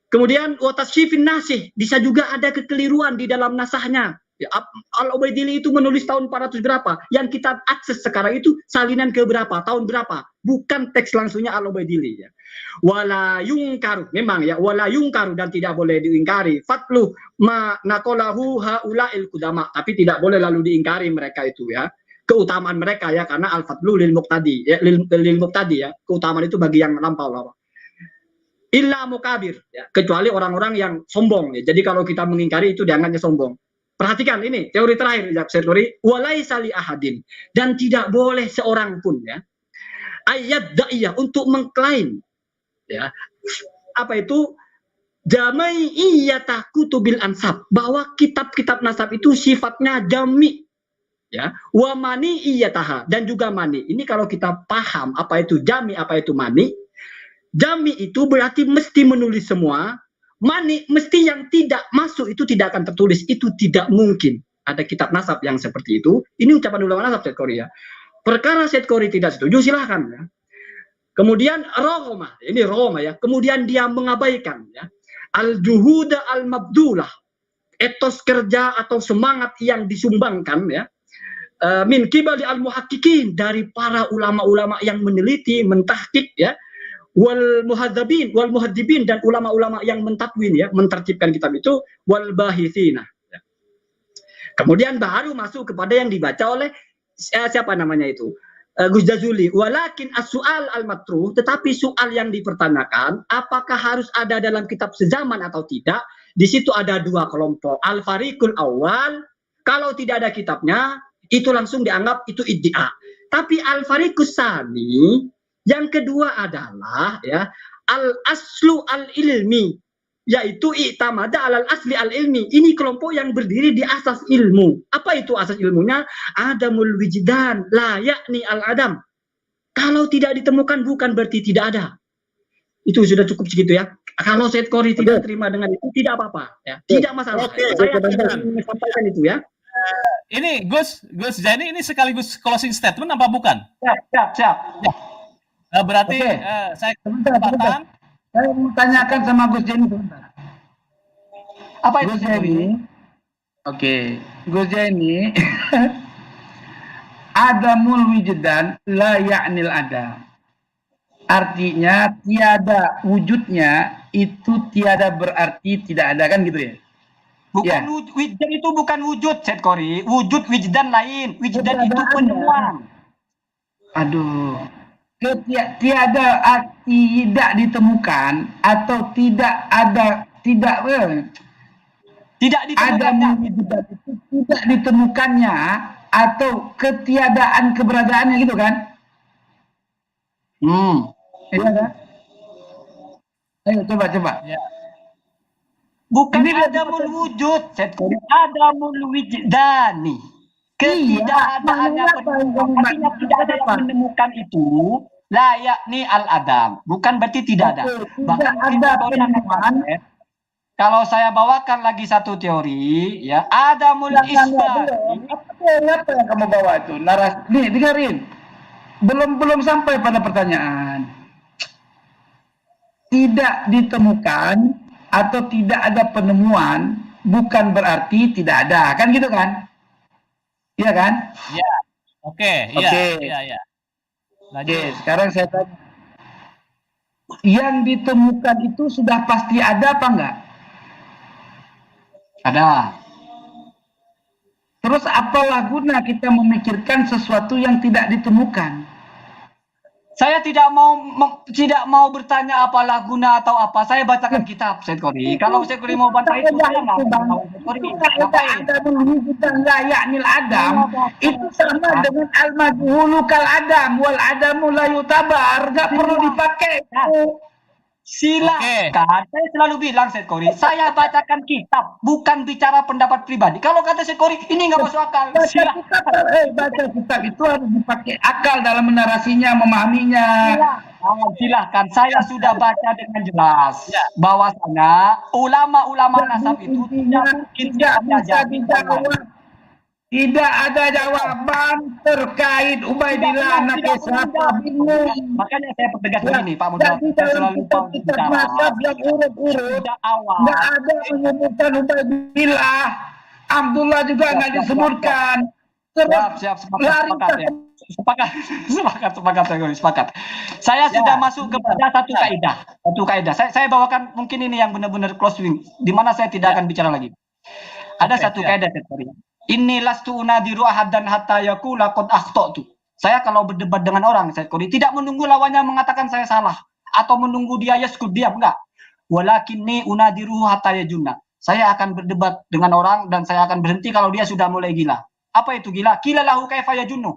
Kemudian watasyifin nasih, bisa juga ada kekeliruan di dalam nasahnya. Ya, Al-Ubaidili itu menulis tahun 400 berapa? Yang kita akses sekarang itu salinan ke berapa? Tahun berapa? Bukan teks langsungnya Al-Ubaidili ya. Wala yungkaru, memang ya, wala yungkaru dan tidak boleh diingkari. Fatlu ma naqalahu haula'il qudama, tapi tidak boleh lalu diingkari mereka itu ya. Keutamaan mereka ya, karena al-fatlu lil muqtadi ya, lil muqtadi ya. Keutamaan itu bagi yang melampau. Illa mukabir ya, kecuali orang-orang yang sombong ya. Jadi kalau kita mengingkari itu dianggapnya sombong. Perhatikan ini teori terakhir ya, teori walaisa li ahadin, dan tidak boleh seorang pun ya ayat da'iyah untuk mengklaim ya apa itu jamaiyatah kutubil ansab, bahwa kitab-kitab nasab itu sifatnya jami ya, wa mani iyataha, dan juga mani. Ini kalau kita paham apa itu jami, apa itu mani. Jami itu berarti mesti menulis semua. Mani mesti yang tidak masuk itu tidak akan tertulis. Itu tidak mungkin. Ada kitab nasab yang seperti itu. Ini ucapan ulama nasab Syed Kori ya. Perkara Syed Kori tidak setuju, silahkan ya. Kemudian Roma, ini Roma ya. Kemudian dia mengabaikan ya al-juhuda al-mabdulah, etos kerja atau semangat yang disumbangkan ya, min kibali al-muhaqqiqin, dari para ulama-ulama yang meneliti, mentahqiq ya, wal muhadzibin dan ulama-ulama yang mentadwin ya, mentertibkan kitab itu, wal bahithina ya. Kemudian baru masuk kepada yang dibaca oleh siapa namanya itu, Gus Jazuli. Walakin as-su'al al-matruh, tetapi soal yang dipertanyakan apakah harus ada dalam kitab sezaman atau tidak. Di situ ada dua kelompok. Al-fariqul awal, kalau tidak ada kitabnya itu langsung dianggap itu iddia. Tapi al-fariqus tsani, yang kedua adalah ya al-aslu al-ilmi, yaitu i'tamada alal asli al-ilmi. Ini kelompok yang berdiri di asas ilmu. Apa itu asas ilmunya? Adamul wijdan la yakni al-adam. Kalau tidak ditemukan bukan berarti tidak ada. Itu sudah cukup segitu ya. Kalau Syed Kori tidak terima dengan itu tidak apa-apa ya. Tidak masalah. Saya tidak menyampaikan itu ya. Ini Gus Zaini ini sekaligus closing statement apa bukan? Siap. Ya. Berarti saya kesempatan. Saya mau tanyakan sama Gus Zaini sebentar. Apa itu Gus Zaini? Oke, Gus Zaini. Adamul wijdan la ya'nil adam. Artinya tiada wujudnya itu tiada berarti tidak ada, kan gitu ya? Bukan Ya. wijdan itu bukan wujud, Syed Kori. Wujud wijdan lain. Wijdan itu Keberadaannya. penemuan. Aduh. Tiada tidak ditemukan atau tidak ada, tidak Tidak ada ditemukannya. mewujudkan itu tidak ditemukannya atau ketiadaan keberadaannya, gitu kan? Iya kan? Ayo coba. Ya. Bukan Ini adamul wujud, Syed Kori. Adamul wijdani. Ketidakadaannya penemukan. Artinya tidak ada yang menemukan itu. Layak nih al-adam. Bukan berarti tidak ada. Bahkan mungkin ada Kori akan penemuan. kaget. Kalau saya bawakan lagi satu teori, ya, adamul isbat. Apa yang kamu bawa itu? Narasi. Nih, dengerin. Belum sampai pada pertanyaan. Tidak ditemukan atau tidak ada penemuan bukan berarti tidak ada, kan gitu kan? Iya kan? Ya. Oke. Iya. Oke, sekarang saya tanya. Yang ditemukan itu sudah pasti ada apa enggak? Ada. Terus apalah guna kita memikirkan sesuatu yang tidak ditemukan? Saya tidak mau bertanya apalah guna atau apa. Saya bacakan kitab, Syed Kori. Kalau Syed Kori mau baca itu, saya nggak mau, Syed Kori. Ngapain? Ada mewujudkan layaknil adam, itu sama dengan al-majhulu kal adam wal adamu la yutabar, nggak perlu dipakai. Silakan. Saya selalu bilang, Syed Kori, saya bacakan kitab, bukan bicara pendapat pribadi. Kalau kata Syed Kori, ini nggak masuk akal. Baca kitab itu harus dipakai akal dalam menarasinya, memahaminya. Silahkan. Saya sudah baca dengan jelas bahwasanya ulama-ulama nasab itu tidak mungkin bisa dijawab. Tidak ada jawaban terkait Ubaidillah anak siapa, bingung. Makanya saya pertegas begini, Pak Muda. Jadi dalam kitab nasab yang urut-urut nggak ada menyebutkan Ubaidillah. Abdullah juga nggak disebutkan. Sepakat. Saya sudah masuk kepada satu kaidah. Saya bawakan mungkin ini yang benar-benar closing, di mana saya tidak akan bicara lagi. Ada satu kaidah, ini lastu unadiru ahadan hatta yaqula qad akhtatu. Saya kalau berdebat dengan orang, Syed Kori, tidak menunggu lawannya mengatakan saya salah atau menunggu dia yaskut diam, enggak. Walakinni unadiru hatta yajunna. Saya akan berdebat dengan orang dan saya akan berhenti kalau dia sudah mulai gila. Apa itu gila? Qila lahu kaifa yajunnu.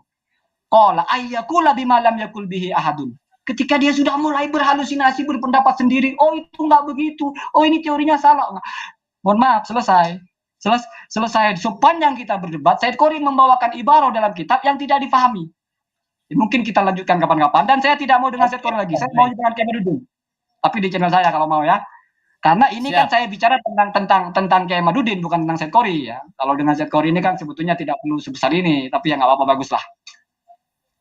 Qala ayyakula bima lam yakul bihi ahadun. Ketika dia sudah mulai berhalusinasi, berpendapat sendiri, oh itu enggak begitu, oh ini teorinya salah. Mohon maaf, selesai. Sepanjang kita berdebat, Syed Kori membawakan ibarah dalam kitab yang tidak difahami. Mungkin kita lanjutkan kapan-kapan. Dan saya tidak mau dengan Syed Kori lagi. Saya mau dengan Kiai Madudin. Tapi di channel saya kalau mau ya. Karena ini kan saya bicara tentang Kiai Madudin, bukan tentang Syed Kori ya. Kalau dengan Syed Kori ini kan sebetulnya tidak perlu sebesar ini. Tapi ya nggak apa-apa, bagus lah.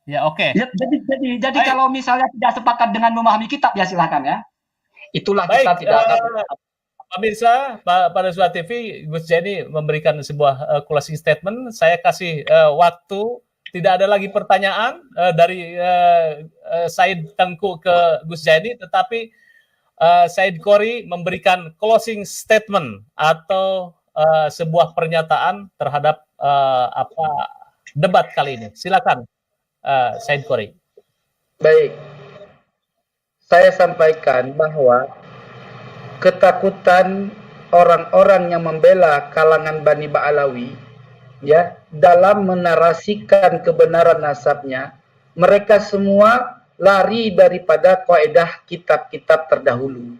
Ya, oke. Ya, jadi kalau misalnya tidak sepakat dengan memahami kitab, ya silakan ya. Itulah Baik, kita tidak akan. Pemirsa, pada Suara TV, Gus Jani memberikan sebuah closing statement. Saya kasih waktu, tidak ada lagi pertanyaan dari Said Tengku ke Gus Jani, tetapi Said Kori memberikan closing statement atau sebuah pernyataan terhadap debat kali ini. Silakan, Said Kori. Baik, saya sampaikan bahwa ketakutan orang-orang yang membela kalangan Bani Ba'alawi ya dalam menarasikan kebenaran nasabnya, mereka semua lari daripada kaidah kitab-kitab terdahulu.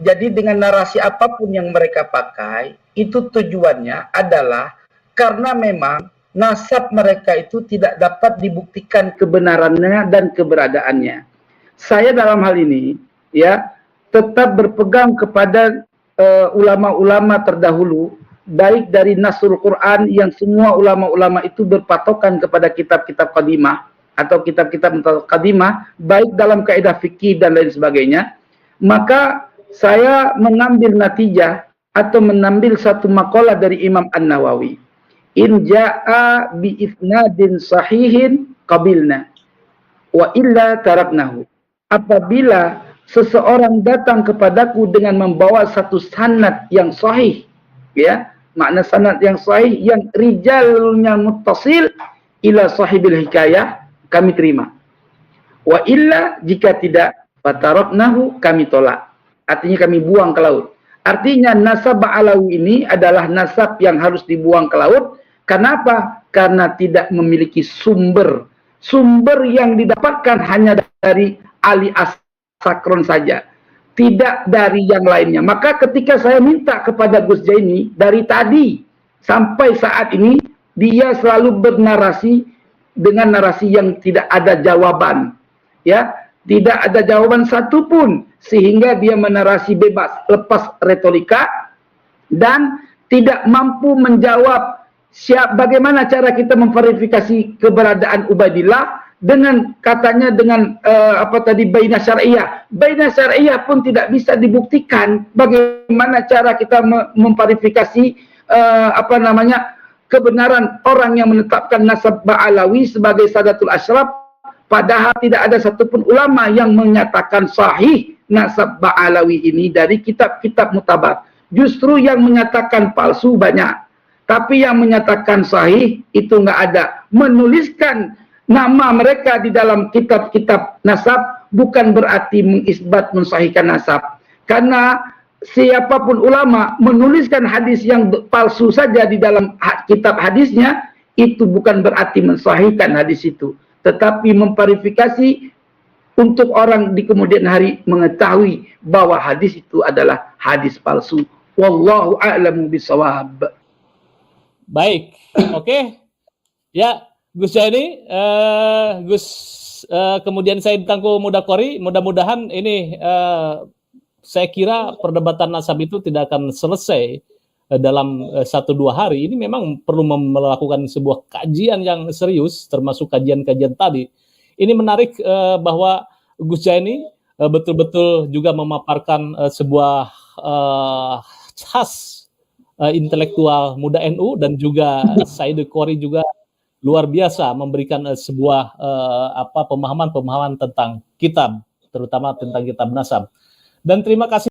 Jadi dengan narasi apapun yang mereka pakai, itu tujuannya adalah karena memang nasab mereka itu tidak dapat dibuktikan kebenarannya dan keberadaannya. Saya dalam hal ini ya tetap berpegang kepada ulama-ulama terdahulu, baik dari Nasul Quran yang semua ulama-ulama itu berpatokan kepada kitab-kitab qadimah atau kitab-kitab qadimah, baik dalam kaidah fikih dan lain sebagainya. Maka saya mengambil natijah atau mengambil satu makalah dari Imam An-Nawawi. In ja'a bi isnadin sahihin qabilna wa illa taraknahu. Apabila seseorang datang kepadaku dengan membawa satu sanad yang sahih, ya, makna sanad yang sahih yang rijalnya muttasil ila sahibil hikayah, kami terima. Wa illa, jika tidak, fataraknahu, kami tolak. Artinya kami buang ke laut. Artinya nasab Ba'alawi ini adalah nasab yang harus dibuang ke laut. Kenapa? Karena tidak memiliki sumber. Sumber yang didapatkan hanya dari Ali As-Sakron saja, tidak dari yang lainnya. Maka ketika saya minta kepada Gus Jaini, dari tadi sampai saat ini, dia selalu bernarasi dengan narasi yang tidak ada jawaban. Ya, tidak ada jawaban satupun, sehingga dia menarasi bebas, lepas retorika, dan tidak mampu menjawab bagaimana cara kita memverifikasi keberadaan Ubaidillah dengan katanya dengan baina syar'iyah. Baina syar'iyah pun tidak bisa dibuktikan. Bagaimana cara kita memverifikasi kebenaran orang yang menetapkan nasab Ba'alawi sebagai Sadatul Asyraf, padahal tidak ada satupun ulama yang menyatakan sahih nasab Ba'alawi ini dari kitab-kitab mutabar. Justru yang menyatakan palsu banyak. Tapi yang menyatakan sahih itu nggak ada. Menuliskan nama mereka di dalam kitab-kitab nasab bukan berarti mengisbat mensahihkan nasab. Karena siapapun ulama menuliskan hadis yang palsu saja di dalam kitab hadisnya, itu bukan berarti mensahihkan hadis itu. Tetapi memverifikasi untuk orang di kemudian hari mengetahui bahwa hadis itu adalah hadis palsu. Wallahu a'lamu bishawab. Baik, oke. Ya, Gus Jaini, kemudian Said Tangku Mudakori, mudah-mudahan ini saya kira perdebatan nasab itu tidak akan selesai dalam 1-2 hari. Ini memang perlu melakukan sebuah kajian yang serius, termasuk kajian-kajian tadi. Ini menarik bahwa Gus Jaini betul-betul juga memaparkan sebuah khas intelektual muda NU, dan juga Said Kori juga luar biasa memberikan sebuah pemahaman-pemahaman tentang kitab, terutama tentang kitab nasab. Dan terima kasih